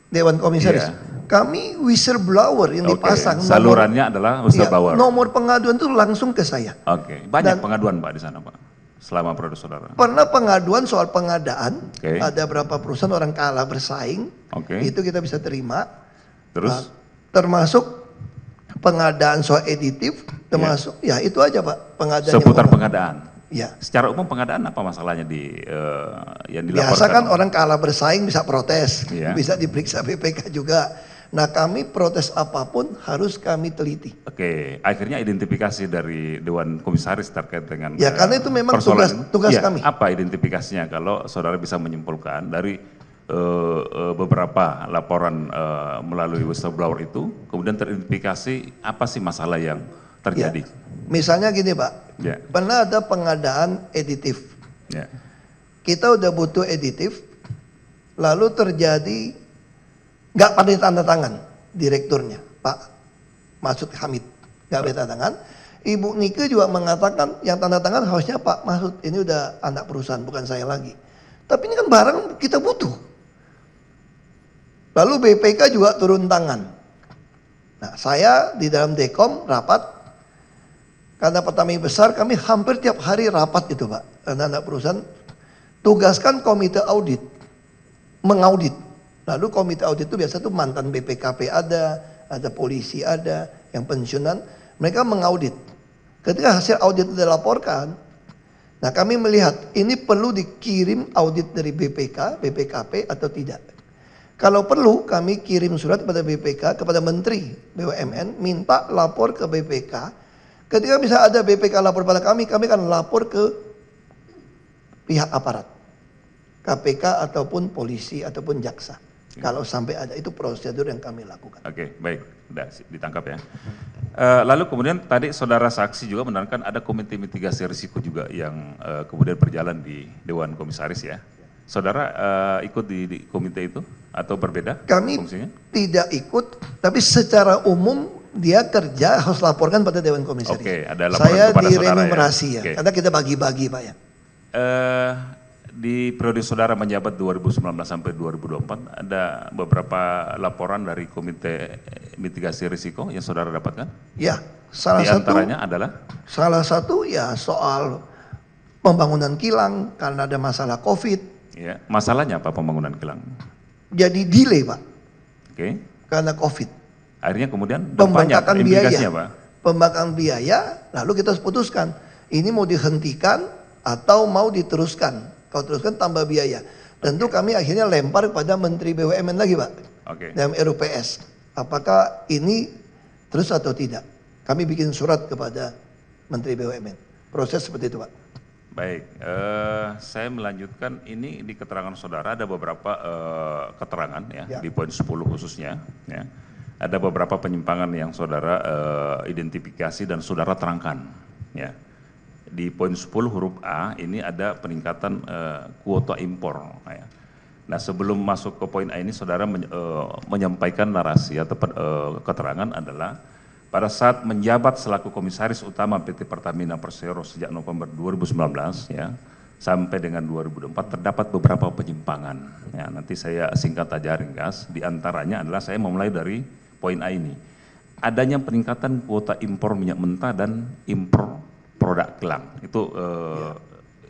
Dewan Komisaris. Iya. Kami whistleblower yang Oke, dipasang. salurannya adalah whistleblower. Iya, nomor pengaduan itu langsung ke saya. Oke, banyak Dan- pengaduan Pak di sana Pak, selama periode saudara. Pernah pengaduan soal pengadaan, Oke. ada berapa perusahaan orang kalah bersaing, Oke. itu kita bisa terima. Terus, Termasuk pengadaan soal editif, termasuk ya itu aja Pak pengadaan. seputar yang umum. pengadaan. Ya. Secara umum pengadaan apa masalahnya yang dilaporkan? Biasa kan orang kalah bersaing bisa protes, Iya. bisa diperiksa BPK juga. Nah kami protes apapun harus kami teliti. Oke, akhirnya identifikasi dari Dewan Komisaris terkait dengan Ya, karena itu memang persoalan tugas Iya, kami. Apa identifikasinya kalau saudara bisa menyimpulkan dari beberapa laporan melalui whistleblower itu, kemudian teridentifikasi apa sih masalah yang Ya. terjadi? Misalnya gini Pak, Ya. pernah ada pengadaan editif. Ya. Kita udah butuh editif, lalu terjadi nggak pada tanda tangan direkturnya Pak Masud Hamid, nggak pada tanda tangan. Ibu Nike juga mengatakan yang tanda tangan harusnya Pak Masud, ini udah anak perusahaan bukan saya lagi. Tapi ini kan barang kita butuh. Lalu BPK juga turun tangan. Nah saya di dalam Dekom rapat, karena Pertamina besar kami hampir tiap hari rapat itu Pak. Anak-anak perusahaan tugaskan komite audit, mengaudit. Lalu komite audit itu biasa tuh mantan BPKP ada polisi ada, yang pensiunan, mereka mengaudit. Ketika hasil audit itu dilaporkan, nah kami melihat ini perlu dikirim audit dari BPK, BPKP atau tidak. Kalau perlu kami kirim surat kepada BPK, kepada Menteri BUMN, minta lapor ke BPK. Ketika bisa ada BPK lapor pada kami akan lapor ke pihak aparat. KPK ataupun polisi ataupun jaksa. Kalau sampai ada, itu prosedur yang kami lakukan. Oke, baik, sudah ditangkap ya. Lalu kemudian tadi saudara saksi juga menerangkan ada komite mitigasi risiko juga yang kemudian berjalan di Dewan Komisaris ya. Saudara ikut di komite itu atau berbeda Kami fungsinya? tidak ikut, tapi secara umum dia kerja harus laporkan pada Dewan Komisaris. Oke, ada laporan Saya kepada di saudara ya. renumerasi ya, Oke. karena kita bagi-bagi Pak ya. Di periode saudara menjabat 2019 sampai 2024 ada beberapa laporan dari komite mitigasi risiko yang saudara dapatkan? Ya, Di antaranya adalah? salah satu ya soal pembangunan kilang karena ada masalah COVID. Ya, masalahnya apa pembangunan kilang? Jadi delay Pak, Oke, karena COVID. akhirnya kemudian dampaknya, Pembengkakan implikasinya biaya. apa? Pembengkakan biaya, lalu kita harus putuskan. Ini mau dihentikan atau mau diteruskan. Kalau teruskan tambah biaya. Tentu kami akhirnya lempar kepada Menteri BUMN lagi Pak. Oke. Dalam RUPS. Apakah ini terus atau tidak? Kami bikin surat kepada Menteri BUMN. Proses seperti itu Pak. Baik, saya melanjutkan ini di keterangan saudara ada beberapa keterangan ya, Ya. di poin 10 khususnya ya. Ada beberapa penyimpangan yang saudara identifikasi dan saudara terangkan ya. Di poin 10 huruf A ini ada peningkatan kuota impor ya. Nah, sebelum masuk ke poin A ini saudara menyampaikan narasi atau keterangan adalah pada saat menjabat selaku komisaris utama PT Pertamina Persero sejak November 2019 ya sampai dengan 2024 terdapat beberapa penyimpangan. Ya, nanti saya singkat aja ringkas. Di antaranya adalah saya memulai dari poin A ini. Adanya peningkatan kuota impor minyak mentah dan impor produk kilang. Itu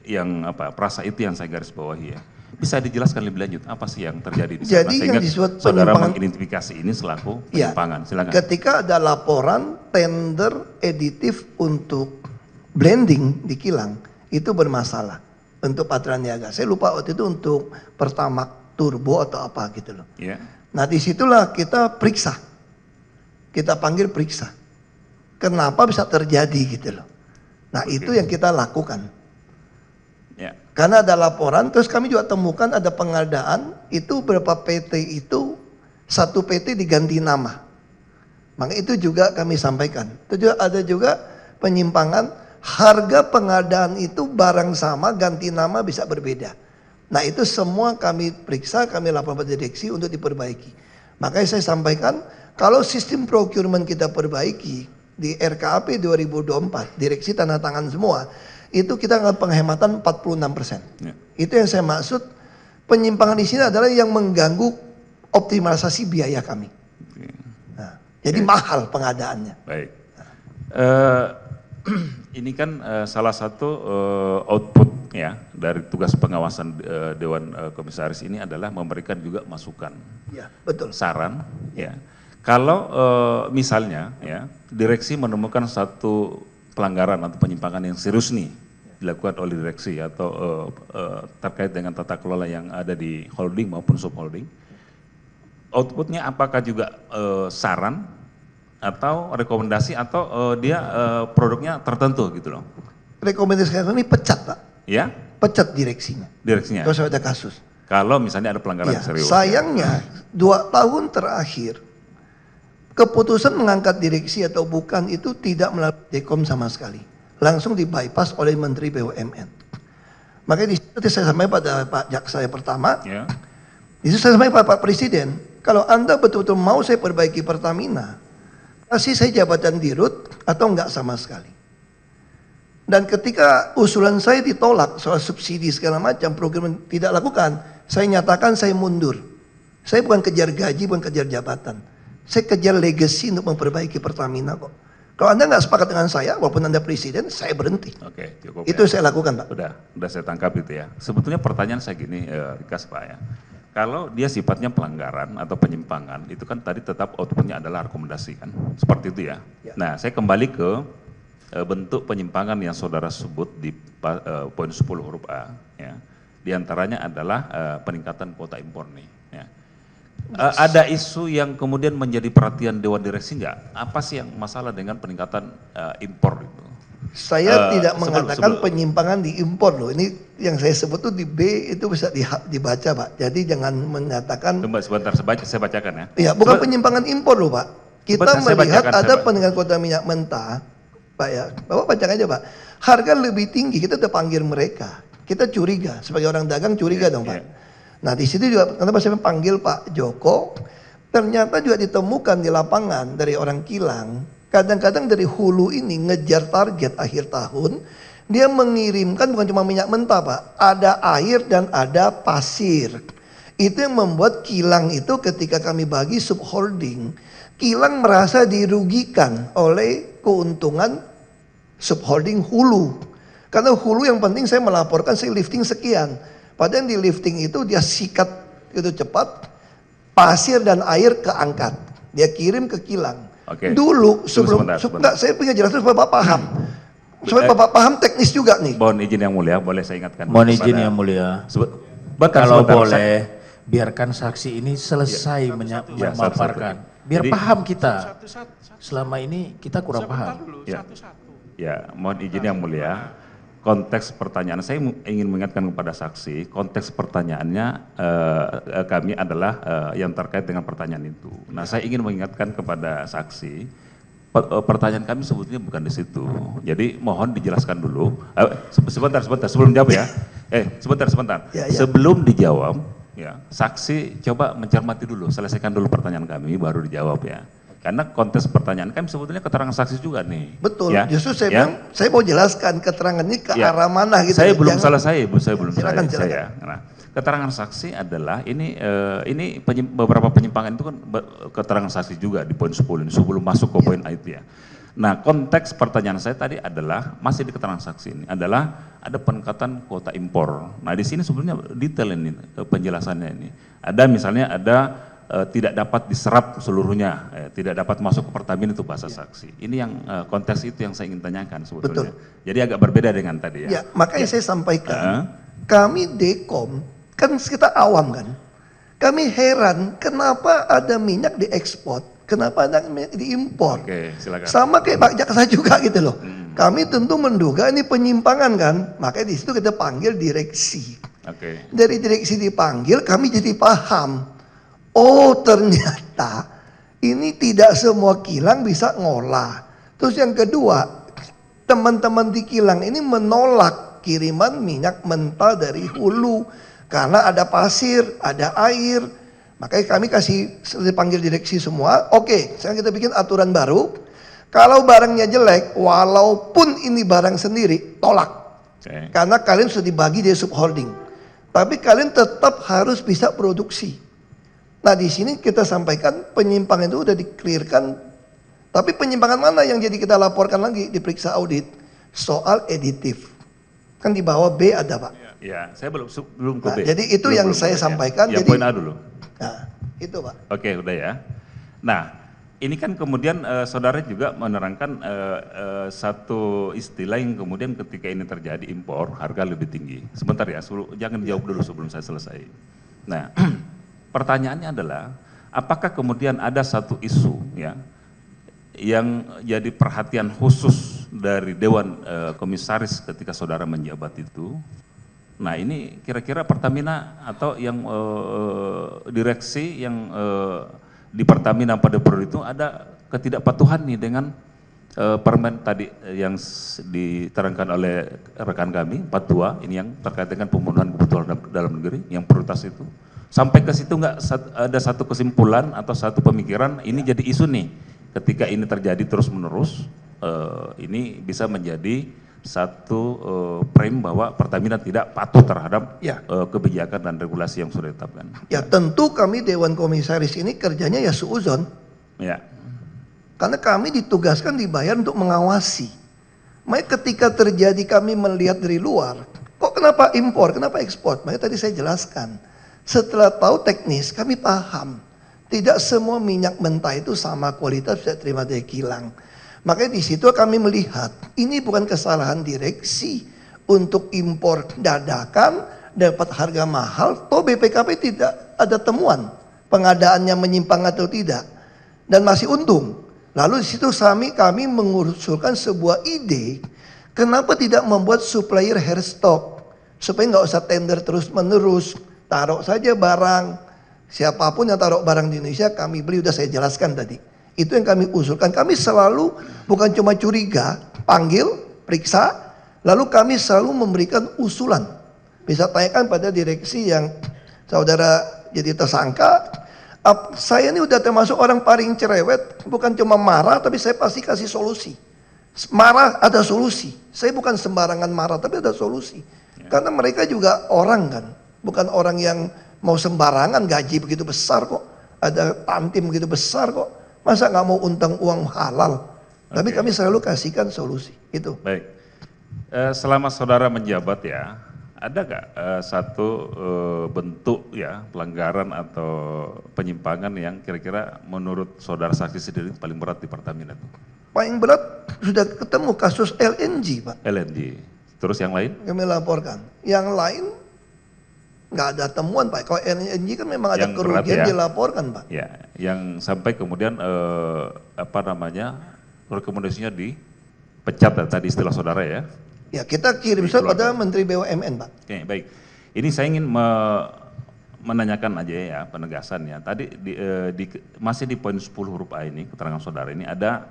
yang apa? Perasa itu yang saya garis bawahi ya. Bisa dijelaskan lebih lanjut apa sih yang terjadi di sana Jadi sehingga yang disebut saudara penyimpangan- mengidentifikasi ini selaku Ya, penyimpangan. Silakan. ketika ada laporan tender editif untuk blending di kilang, itu bermasalah untuk Patraniaga. Saya lupa waktu itu untuk Pertamax Turbo atau apa gitu loh. Ya. Nah disitulah kita periksa, kita panggil periksa. Kenapa bisa terjadi gitu loh. Nah itu yang kita lakukan. Ya. Karena ada laporan, terus kami juga temukan ada pengadaan, itu beberapa PT itu, satu PT diganti nama. Maka itu juga kami sampaikan. Itu juga ada juga penyimpangan, harga pengadaan itu barang sama, ganti nama bisa berbeda. Nah itu semua kami periksa, kami laporkan pada direksi untuk diperbaiki. Makanya saya sampaikan, kalau sistem procurement kita perbaiki, di RKAP 2024, direksi tanda tangan semua, itu kita akan penghematan 46%. Ya. Itu yang saya maksud, penyimpangan di sini adalah yang mengganggu optimalisasi biaya kami. Oke. Nah, jadi mahal pengadaannya. Baik. Ini kan salah satu output ya dari tugas pengawasan Dewan Komisaris ini adalah memberikan juga masukan, Ya, betul. saran. Ya. Kalau misalnya ya direksi menemukan satu pelanggaran atau penyimpangan yang serius nih dilakukan oleh direksi atau terkait dengan tata kelola yang ada di holding maupun subholding, outputnya apakah juga saran atau rekomendasi atau dia produknya tertentu gitu loh? Rekomendasi kami pecat Pak, Ya, pecat direksinya. direksinya. Kalau sampai ada kasus. Kalau misalnya ada pelanggaran Ya, serius. sayangnya 2 tahun terakhir keputusan mengangkat direksi atau bukan itu tidak melalui Dekom sama sekali. Langsung di bypass oleh Menteri BUMN. Makanya di situ saya sampaikan pada Pak Jaksa yang pertama, Ya. di situ saya sampaikan pada Pak Presiden, kalau Anda betul-betul mau saya perbaiki Pertamina, kasih saya jabatan dirut atau enggak sama sekali. Dan ketika usulan saya ditolak soal subsidi segala macam, program tidak lakukan, saya nyatakan saya mundur. Saya bukan kejar gaji, bukan kejar jabatan. Saya kejar legacy untuk memperbaiki Pertamina kok. Kalau Anda nggak sepakat dengan saya, walaupun Anda presiden, saya berhenti. Oke, cukup. Itu ya. saya lakukan, Pak. Udah saya tangkap itu ya. Sebetulnya pertanyaan saya gini, Rikas Pak ya. Kalau dia sifatnya pelanggaran atau penyimpangan, itu kan tadi tetap outputnya adalah rekomendasi kan, seperti itu ya. Ya. Nah, saya kembali ke bentuk penyimpangan yang saudara sebut di poin 10 huruf A, ya. Di antaranya adalah peningkatan kuota impor nih. Ya. Ada isu yang kemudian menjadi perhatian Dewan Direksi nggak? Apa sih yang masalah dengan peningkatan impor itu? Saya tidak sebelum- mengatakan sebelum- penyimpangan di impor loh. Ini yang saya sebut tuh di B itu bisa dibaca, Pak. Jadi jangan menyatakan Tunggu sebentar, saya bacakan ya. ya, bukan penyimpangan impor loh, Pak. Kita Sebentar, saya melihat bacakan, ada saya peningkatan kuota minyak mentah, Pak ya. Bapak baca aja, Pak. Harga lebih tinggi, kita udah panggil mereka. Kita curiga, sebagai orang dagang curiga dong, Pak. iya. Nah, di situ juga kenapa saya panggil Pak Joko? Ternyata juga ditemukan di lapangan dari orang kilang. Kadang-kadang dari hulu ini ngejar target akhir tahun, dia mengirimkan bukan cuma minyak mentah, Pak. Ada air dan ada pasir. Itu yang membuat kilang itu ketika kami bagi subholding, kilang merasa dirugikan oleh keuntungan subholding hulu. Karena hulu yang penting saya melaporkan saya lifting sekian. Padahal di lifting itu dia sikat itu cepat, pasir dan air keangkat. Dia kirim ke kilang. Oke. Dulu Tunggu sebelum, sebentar. saya punya jelaskan supaya Bapak paham. Supaya Bapak paham teknis juga nih. Mohon izin yang mulia, boleh saya ingatkan. Mohon kepada- izin yang mulia. Bentar, Kalau sebentar, boleh, biarkan saksi ini selesai Ya, memaparkan. satu-satu. Biar Jadi- paham kita. Selama ini kita kurang paham. Ya. Ya, mohon izin yang mulia. Konteks pertanyaan saya ingin mengingatkan kepada saksi, konteks pertanyaannya kami adalah yang terkait dengan pertanyaan itu. Nah, saya ingin mengingatkan kepada saksi, pertanyaan kami sebetulnya bukan di situ. Jadi mohon dijelaskan dulu. Sebentar sebelum jawab ya. Sebentar. Ya, ya. Sebelum dijawab, ya, saksi coba mencermati dulu, selesaikan dulu pertanyaan kami baru dijawab ya. Karena konteks pertanyaan kami sebetulnya keterangan saksi juga nih. Betul. Ya, Justru saya ya. bilang, saya mau jelaskan keterangannya ke Ya. arah mana gitu. Saya belum Jangan- selesai, saya belum silakan, selesai. silakan. Nah, keterangan saksi adalah ini beberapa penyimpangan itu kan keterangan saksi juga di poin 10 ini sebelum masuk ke poin A itu ya. Nah, konteks pertanyaan saya tadi adalah masih di keterangan saksi ini adalah ada peningkatan kuota impor. Nah, di sini sebenarnya detail ini penjelasannya ini. Ada misalnya tidak dapat diserap seluruhnya, tidak dapat masuk ke Pertamina itu bahasa saksi. Ini yang konteks itu yang saya ingin tanyakan sebetulnya. Betul. Jadi agak berbeda dengan tadi ya. Ya, makanya saya sampaikan, kami Dekom, kan kita awam kan, kami heran kenapa ada minyak diekspor, kenapa ada minyak diimpor. Oke, silakan. Sama kayak Pak Jaksa juga gitu loh. Kami tentu menduga ini penyimpangan kan, makanya di situ kita panggil direksi. Oke. Dari direksi dipanggil, kami jadi paham. Oh ternyata ini tidak semua kilang bisa ngolah. Terus yang kedua, teman-teman di kilang ini menolak kiriman minyak mentah dari hulu. Karena ada pasir, ada air. Makanya kami dipanggil direksi semua. Oke, sekarang kita bikin aturan baru. Kalau barangnya jelek, walaupun ini barang sendiri, tolak. Oke. Karena kalian sudah dibagi dari subholding. Tapi kalian tetap harus bisa produksi. Nah di sini kita sampaikan penyimpangan itu udah di-clearkan. Tapi penyimpangan mana yang jadi kita laporkan lagi, diperiksa audit? Soal editif. Kan di bawah B ada Pak. Ya, saya belum ke Nah, B. jadi itu yang saya sampaikan. Ya, Jadi poin A dulu. Nah, itu Pak. Oke, udah ya. Nah, ini kan kemudian saudara juga menerangkan satu istilah yang kemudian ketika ini terjadi impor, harga lebih tinggi. Sebentar ya, jangan dijawab dulu sebelum saya selesai. Nah, pertanyaannya adalah, apakah kemudian ada satu isu ya yang jadi perhatian khusus dari Dewan Komisaris ketika saudara menjabat itu? Nah ini kira-kira Pertamina atau yang direksi yang di Pertamina pada periode itu ada ketidakpatuhan nih dengan permen tadi yang diterangkan oleh rekan kami 42 ini yang terkait dengan pemenuhan kebutuhan dalam negeri yang prioritas itu. Sampai ke situ nggak ada satu kesimpulan atau satu pemikiran ini jadi isu nih ketika ini terjadi terus menerus ini bisa menjadi satu frame bahwa Pertamina tidak patuh terhadap kebijakan dan regulasi yang sudah ditetapkan. Ya tentu kami Dewan Komisaris ini kerjanya ya suuzon. Ya. Karena kami ditugaskan dibayar untuk mengawasi. Makanya ketika terjadi kami melihat dari luar, kok kenapa impor, kenapa ekspor? Makanya tadi saya jelaskan. Setelah tahu teknis kami paham. Tidak semua minyak mentah itu sama kualitas bisa terima dari kilang. Makanya di situ kami melihat ini bukan kesalahan direksi untuk impor dadakan dapat harga mahal. Toh BPKP tidak ada temuan pengadaannya menyimpang atau tidak dan masih untung. Lalu di situ kami mengusulkan sebuah ide, kenapa tidak membuat supplier hair stock supaya nggak usah tender terus menerus, taruh saja barang. Siapapun yang taruh barang di Indonesia kami beli, udah saya jelaskan tadi. Itu yang kami usulkan. Kami selalu bukan cuma curiga, panggil, periksa, lalu kami selalu memberikan usulan. Bisa tanyakan pada direksi yang saudara jadi tersangka. Saya ini udah termasuk orang paling cerewet, bukan cuma marah, tapi saya pasti kasih solusi. Marah ada solusi. Saya bukan sembarangan marah, tapi ada solusi. Karena mereka juga orang kan, bukan orang yang mau sembarangan gaji begitu besar kok. Ada tantim begitu besar kok. Masa nggak mau untung uang halal? Tapi kami selalu kasihkan solusi. Itu. Baik. Selama saudara menjabat ya, ada nggak satu bentuk ya pelanggaran atau penyimpangan yang kira-kira menurut saudara saksi sendiri paling berat di Pertamina itu? Paling berat sudah ketemu kasus LNG Pak. LNG. Terus yang lain? Kami laporkan. Yang lain nggak ada temuan Pak. Kalau LNG kan memang ada Yang berat kerugian ya. dilaporkan Pak. Ya, yang sampai kemudian rekomendasinya dipecat ya, tadi istilah saudara ya. Ya kita kirim surat pada Menteri BUMN Pak. Oke, baik. Ini saya ingin menanyakan aja ya penegasan ya. Tadi masih di poin 10 huruf A ini keterangan saudara ini ada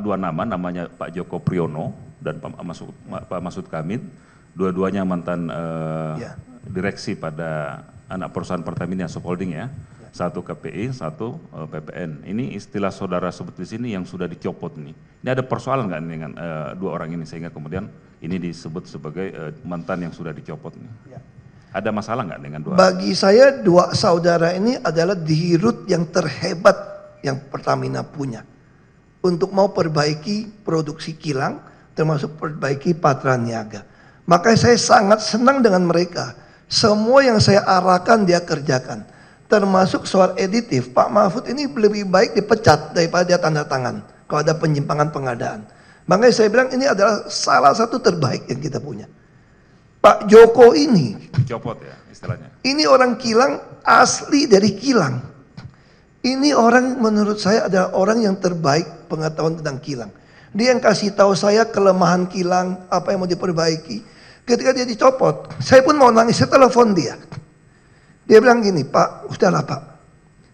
dua nama, namanya Pak Joko Priyono dan Pak Masud Kamid. Dua-duanya mantan direksi pada anak perusahaan Pertamina Subholding ya. Satu KPI, satu PPN. Ini istilah saudara sebut di sini yang sudah dicopot ini. Ini ada persoalan nggak dengan dua orang ini sehingga kemudian ini disebut sebagai mantan yang sudah dicopot ini? Ya. Ada masalah nggak dengan dua? Bagi saya dua saudara ini adalah dirut yang terhebat yang Pertamina punya. untuk mau perbaiki produksi kilang, termasuk perbaiki Patra Niaga. Makanya saya sangat senang dengan mereka. Semua yang saya arahkan dia kerjakan. Termasuk soal editif, Pak Mahfud ini lebih baik dipecat daripada dia tanda tangan kalau ada penyimpangan pengadaan. Makanya saya bilang ini adalah salah satu terbaik yang kita punya. Pak Joko ini, Copot ya istilahnya. ini orang kilang asli dari kilang. Ini orang menurut saya adalah orang yang terbaik pengetahuan tentang kilang. Dia yang kasih tahu saya kelemahan kilang, apa yang mau diperbaiki. Ketika dia dicopot, saya pun mau nangis, saya telepon dia. Dia bilang gini, Pak, udahlah Pak,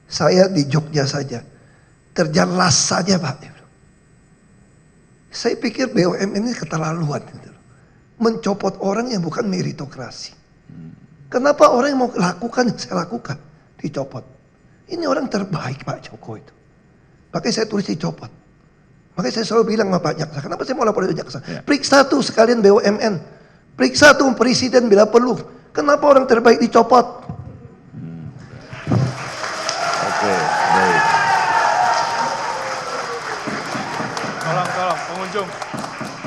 saya di Jogja saja, kerja las saja Pak. Dia bilang. Saya pikir BUMN ini keterlaluan. Gitu. Mencopot orang yang bukan meritokrasi. Kenapa orang yang mau lakukan yang saya lakukan, dicopot. Ini orang terbaik Pak Joko itu. Makanya saya tulis dicopot. Makanya saya selalu bilang sama Pak Jaksa, kenapa saya mau lapor ke Jaksa? Ya. Periksa tuh sekalian BUMN. Periksa tuh presiden bila perlu. Kenapa orang terbaik dicopot? Oke, baik. Tolong pengunjung.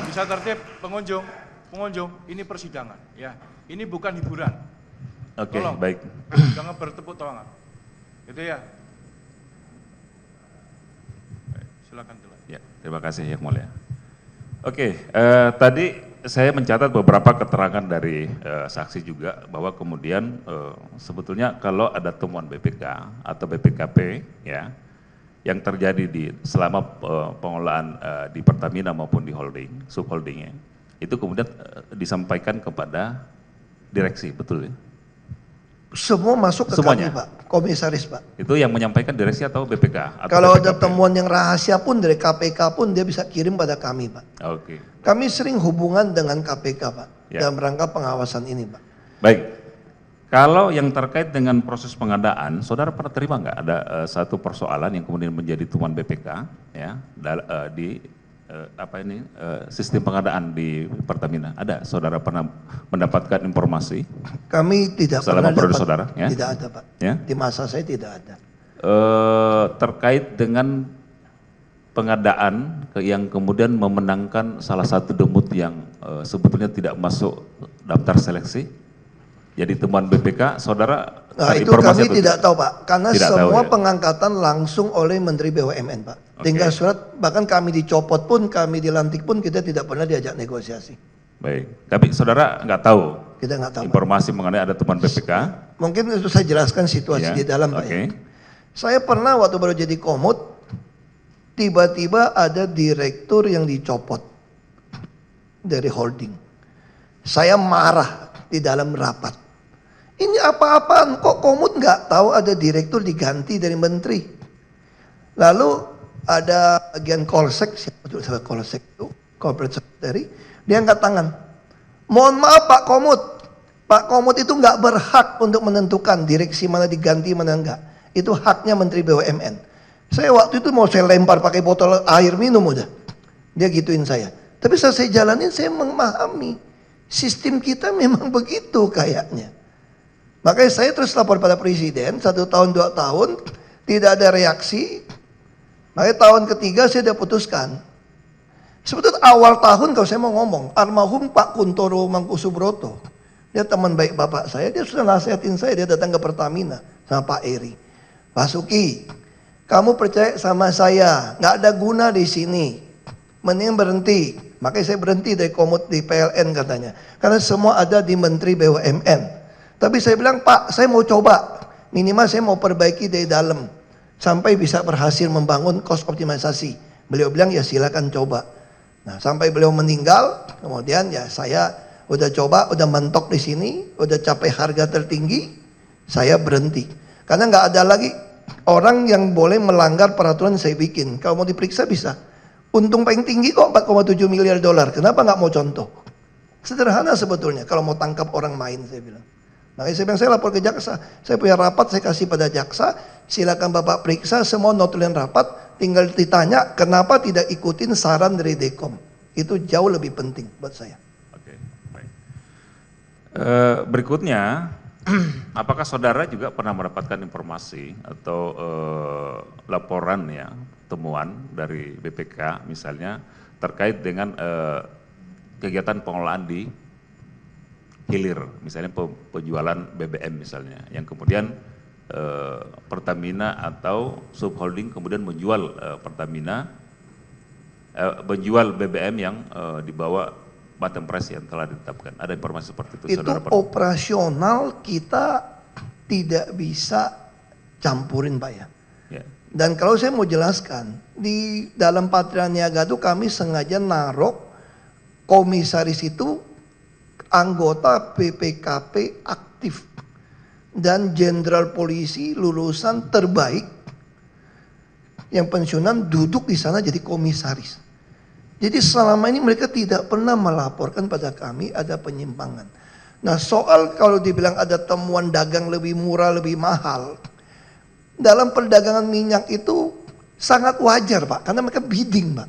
Bisa tertib pengunjung, ini persidangan ya. Ini bukan hiburan. Oke, Tolong. baik. Jangan bertepuk tangan. Gitu ya. Baik, silakan Tuan. Ya, terima kasih Yang Mulia. Oke, tadi saya mencatat beberapa keterangan dari saksi juga bahwa kemudian sebetulnya kalau ada temuan BPK atau BPKP ya yang terjadi selama pengelolaan di Pertamina maupun di holding, subholdingnya, itu kemudian disampaikan kepada direksi, betul ya? Semua masuk ke Semuanya? kami Pak, komisaris Pak. Itu yang menyampaikan direksi atau BPK? Atau Kalau ada BPKP? temuan yang rahasia pun dari KPK pun dia bisa kirim pada kami Pak. Oke, Kami sering hubungan dengan KPK Pak, Ya. dalam rangka pengawasan ini Pak. baik. Kalau yang terkait dengan proses pengadaan, saudara pernah terima nggak ada satu persoalan yang kemudian menjadi temuan BPK ya di sistem pengadaan di Pertamina? Ada, saudara pernah mendapatkan informasi? Kami tidak Selama pernah periode dapat, saudara, ya? tidak ada Pak. Ya? Di masa saya tidak ada. Terkait dengan pengadaan yang kemudian memenangkan salah satu demut yang sebetulnya tidak masuk daftar seleksi? Jadi temuan BPK, saudara Nah itu terinformasi kami atau tidak tahu Pak, karena Tidak tahu, semua ya? pengangkatan langsung oleh Menteri BUMN Pak. Oke. Tinggal surat, bahkan kami dicopot pun, kami dilantik pun kita tidak pernah diajak negosiasi. Baik, tapi saudara nggak tahu Kita nggak tahu Pak. informasi mengenai ada temuan BPK? Mungkin itu saya jelaskan situasi Ya, di dalam Pak. oke. Ya. Saya pernah waktu baru jadi komut, tiba-tiba ada direktur yang dicopot dari holding. Saya marah di dalam rapat. Ini apa-apaan, kok komut nggak tahu ada direktur diganti dari menteri. Lalu ada bagian Kolsek, siapa itu Kolsek itu, corporate secretary, dia angkat tangan. Mohon maaf Pak Komut, Pak Komut itu nggak berhak untuk menentukan direksi mana diganti mana enggak. Itu haknya Menteri BUMN. Saya waktu itu mau saya lempar pakai botol air minum udah. Dia gituin saya. Tapi setelah saya jalanin saya memahami sistem kita memang begitu kayaknya. Makanya saya terus lapor pada presiden 1 tahun 2 tahun tidak ada reaksi. Makanya tahun ketiga saya sudah putuskan. Sebetulnya awal tahun kalau saya mau ngomong, almarhum Pak Kuntoro Mangkusubroto, dia teman baik bapak saya, dia sudah nasihatin saya, dia datang ke Pertamina sama Pak Eri. Pak Suki, kamu percaya sama saya, nggak ada guna di sini, mending berhenti. Makanya saya berhenti dari komut di PLN katanya, karena semua ada di Menteri BUMN. Tapi saya bilang, Pak, saya mau coba. Minimal saya mau perbaiki dari dalam. Sampai bisa berhasil membangun cost optimalisasi. Beliau bilang, ya silakan coba. Nah, sampai beliau meninggal, kemudian ya saya udah coba, udah mentok di sini, udah capai harga tertinggi, saya berhenti. Karena nggak ada lagi orang yang boleh melanggar peraturan yang saya bikin. Kalau mau diperiksa bisa. Untung paling tinggi kok 4,7 miliar dolar. Kenapa nggak mau contoh? Sederhana sebetulnya kalau mau tangkap orang main, saya bilang. Makanya saya bilang saya lapor ke jaksa, saya punya rapat saya kasih pada jaksa, silakan Bapak periksa semua notulen rapat, tinggal ditanya kenapa tidak ikutin saran dari Dekom. Itu jauh lebih penting buat saya. Oke, baik. Berikutnya, apakah saudara juga pernah mendapatkan informasi atau laporan ya temuan dari BPK misalnya terkait dengan kegiatan pengelolaan di hilir, misalnya penjualan BBM misalnya, yang kemudian Pertamina atau subholding kemudian menjual Pertamina, menjual BBM yang di bawah bottom price yang telah ditetapkan. Ada informasi seperti itu, Itu operasional kita tidak bisa campurin, Pak ya. Ya. Dan kalau saya mau jelaskan, di dalam Patria Niaga itu kami sengaja naruh komisaris itu anggota BPKP aktif dan jenderal polisi lulusan terbaik yang pensiunan duduk di sana jadi komisaris. Jadi selama ini mereka tidak pernah melaporkan pada kami ada penyimpangan. Nah, soal kalau dibilang ada temuan dagang lebih murah, lebih mahal, dalam perdagangan minyak itu sangat wajar, Pak, karena mereka bidding, Pak.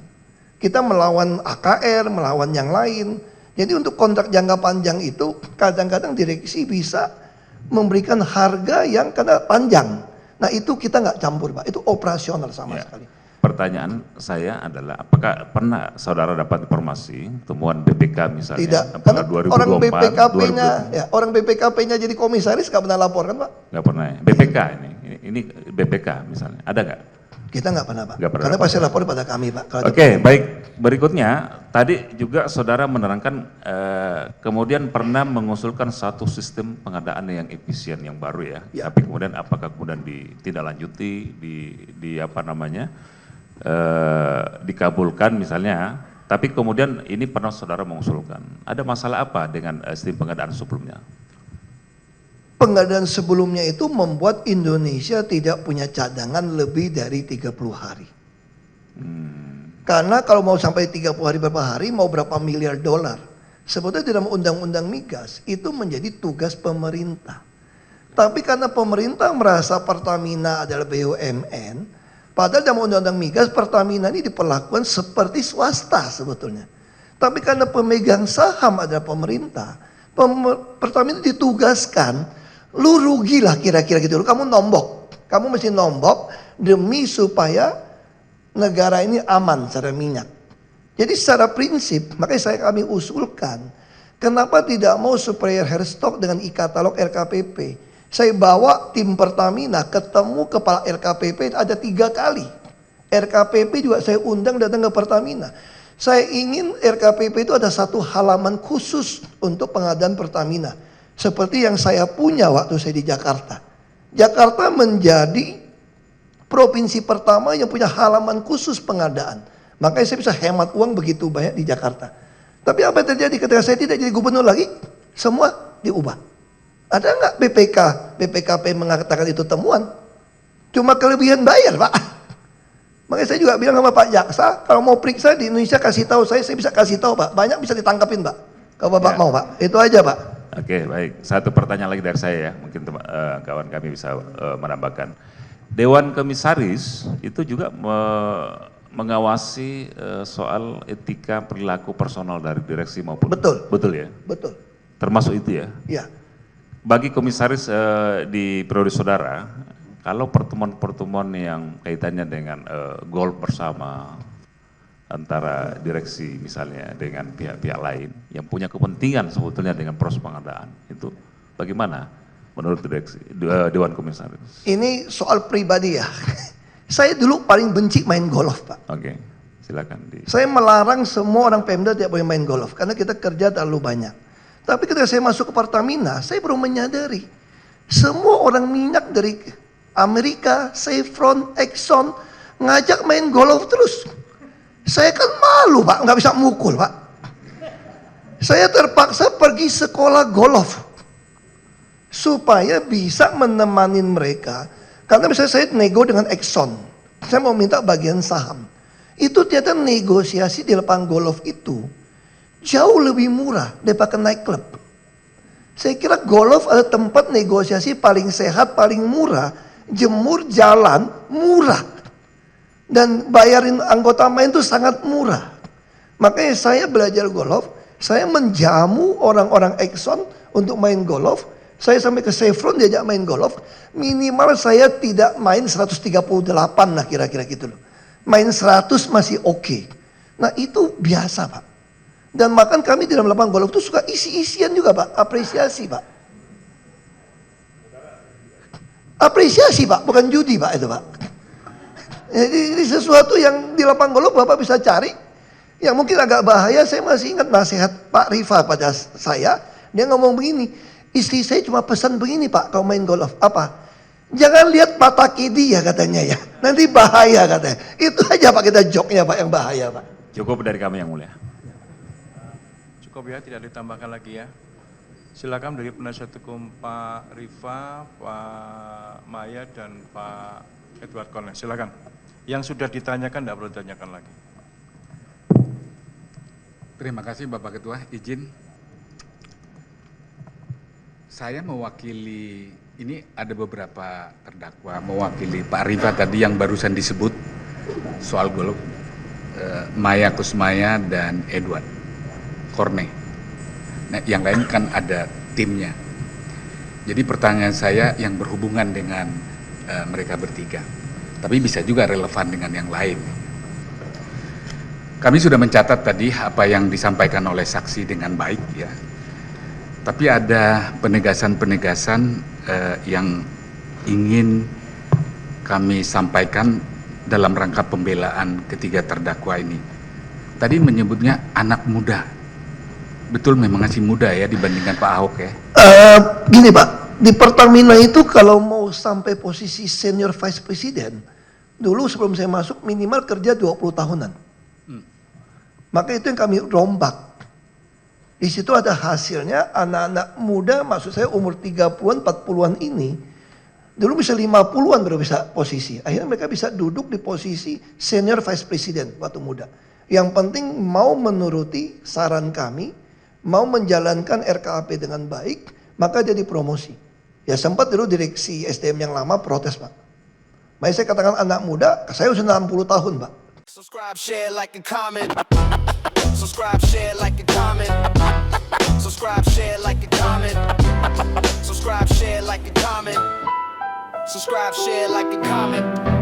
Kita melawan AKR, melawan yang lain. Jadi untuk kontrak jangka panjang itu kadang-kadang direksi bisa memberikan harga yang karena panjang. Nah itu kita nggak campur, Pak. Itu operasional sama sekali. Pertanyaan saya adalah apakah pernah saudara dapat informasi temuan BPK misalnya? Tidak, Apakah karena orang BPKP-nya, ya, orang BPKP-nya jadi komisaris nggak pernah laporkan, Pak. Nggak pernah ya? BPK ini BPK misalnya, ada nggak? Kita nggak pernah, Pak. Nggak pernah Karena lapor. pasti lapor pada kami, Pak. Kalau Oke, baik. Berikutnya, tadi juga saudara menerangkan kemudian pernah mengusulkan satu sistem pengadaan yang efisien yang baru ya. Ya. Tapi kemudian apakah kemudian ditindaklanjuti, di apa namanya, dikabulkan misalnya. Tapi kemudian ini pernah saudara mengusulkan. Ada masalah apa dengan sistem pengadaan sebelumnya? pengadaan sebelumnya itu membuat Indonesia tidak punya cadangan lebih dari 30 hari. Karena kalau mau sampai 30 hari berapa hari, mau berapa miliar dolar. Sebetulnya dalam undang-undang migas itu menjadi tugas pemerintah. Tapi karena pemerintah merasa Pertamina adalah BUMN, padahal dalam undang-undang migas Pertamina ini diperlakukan seperti swasta sebetulnya. Tapi karena pemegang saham adalah pemerintah, Pertamina ditugaskan, lu rugilah kira-kira gitu. Kamu nombok, kamu mesti nombok demi supaya negara ini aman secara minyak. Jadi secara prinsip, makanya kami usulkan, kenapa tidak mau supplier Herstock dengan e-katalog RKPP. Saya bawa tim Pertamina ketemu kepala RKPP ada 3 kali. RKPP juga saya undang datang ke Pertamina. Saya ingin RKPP itu ada satu halaman khusus untuk pengadaan Pertamina. Seperti yang saya punya waktu saya di Jakarta. Jakarta menjadi provinsi pertama yang punya halaman khusus pengadaan. Makanya saya bisa hemat uang begitu banyak di Jakarta. Tapi apa yang terjadi ketika saya tidak jadi gubernur lagi? Semua diubah. Ada nggak BPKP mengatakan itu temuan? Cuma kelebihan bayar, Pak. Makanya saya juga bilang sama Pak Jaksa, kalau mau periksa di Indonesia kasih tahu saya bisa kasih tahu, Pak. Banyak bisa ditangkapin, Pak. Kalau Bapak mau, Pak. Itu aja, Pak. Oke, baik. Satu pertanyaan lagi dari saya ya, mungkin kawan kami bisa menambahkan. Dewan Komisaris itu juga mengawasi soal etika perilaku personal dari direksi maupun Betul. Betul ya? Betul. Termasuk itu ya? Ya. Bagi komisaris di periode saudara, kalau pertemuan-pertemuan yang kaitannya dengan goal bersama antara direksi misalnya dengan pihak-pihak lain yang punya kepentingan sebetulnya dengan proses pengadaan, itu bagaimana menurut direksi Dewan Komisaris? Ini soal pribadi ya. Saya dulu paling benci main golf, Pak. Oke, silakan. Saya melarang semua orang Pemda tidak boleh main golf karena kita kerja terlalu banyak. Tapi ketika saya masuk ke Pertamina, saya baru menyadari semua orang minyak dari Amerika, Chevron, Exxon ngajak main golf terus. Saya kan malu, Pak, nggak bisa mukul, Pak. Saya terpaksa pergi sekolah golf supaya bisa menemani mereka. Karena misalnya saya nego dengan Exxon, saya mau minta bagian saham. Itu ternyata negosiasi di lapangan golf itu jauh lebih murah daripada naik klub. Saya kira golf adalah tempat negosiasi paling sehat, paling murah. Jemur jalan murah. Dan bayarin anggota main itu sangat murah. Makanya saya belajar golf, saya menjamu orang-orang Exxon untuk main golf. Saya sampai ke Chevron diajak main golf, minimal saya tidak main 138 lah kira-kira gitu loh. main 100 masih oke. Nah itu biasa Pak. Dan bahkan kami di dalam lapangan golf itu suka isi-isian juga Pak, apresiasi Pak. Apresiasi Pak, bukan judi Pak itu Pak. Jadi ini sesuatu yang di lapangan golf Bapak bisa cari, yang mungkin agak bahaya. Saya masih ingat nasihat Pak Rifa pada saya, dia ngomong begini, istri saya cuma pesan begini Pak, kalau main golf, apa? Jangan lihat pataki dia katanya ya, nanti bahaya katanya. Itu aja Pak kita joknya Pak yang bahaya Pak. Cukup dari kami yang mulia. Cukup ya, tidak ditambahkan lagi ya. Silakan dari penasihat hukum Pak Rifa, Pak Maya, dan Pak Edward Cornelius. Silakan. Yang sudah ditanyakan tidak perlu ditanyakan lagi. Terima kasih Bapak Ketua, izin. Saya mewakili, ini ada beberapa terdakwa, mewakili Pak Rifa tadi yang barusan disebut soal golf, Maya Kusmaya dan Edward Corne. Nah, yang lain kan ada timnya. Jadi pertanyaan saya yang berhubungan dengan mereka bertiga, tapi bisa juga relevan dengan yang lain. Kami sudah mencatat tadi apa yang disampaikan oleh saksi dengan baik ya. Tapi ada penegasan-penegasan yang ingin kami sampaikan dalam rangka pembelaan ketiga terdakwa ini. Tadi menyebutnya anak muda. Betul memang masih muda ya dibandingkan Pak Ahok ya? Gini Pak, di Pertamina itu kalau mau sampai posisi senior vice president, dulu sebelum saya masuk minimal kerja 20 tahunan. Maka itu yang kami rombak. Di situ ada hasilnya anak-anak muda, maksud saya umur 30-an, 40-an ini, dulu bisa 50-an baru bisa posisi. Akhirnya mereka bisa duduk di posisi senior vice president waktu muda. Yang penting mau menuruti saran kami, mau menjalankan RKAP dengan baik, maka jadi promosi. Ya sempat dulu direksi SDM yang lama protes Pak. Makanya saya katakan anak muda, saya udah 60 tahun Pak. Subscribe, share, like, and comment. Subscribe, share, like, and comment. Subscribe, share, like, and comment. Subscribe, share, like, and comment. Subscribe, share, like, and comment.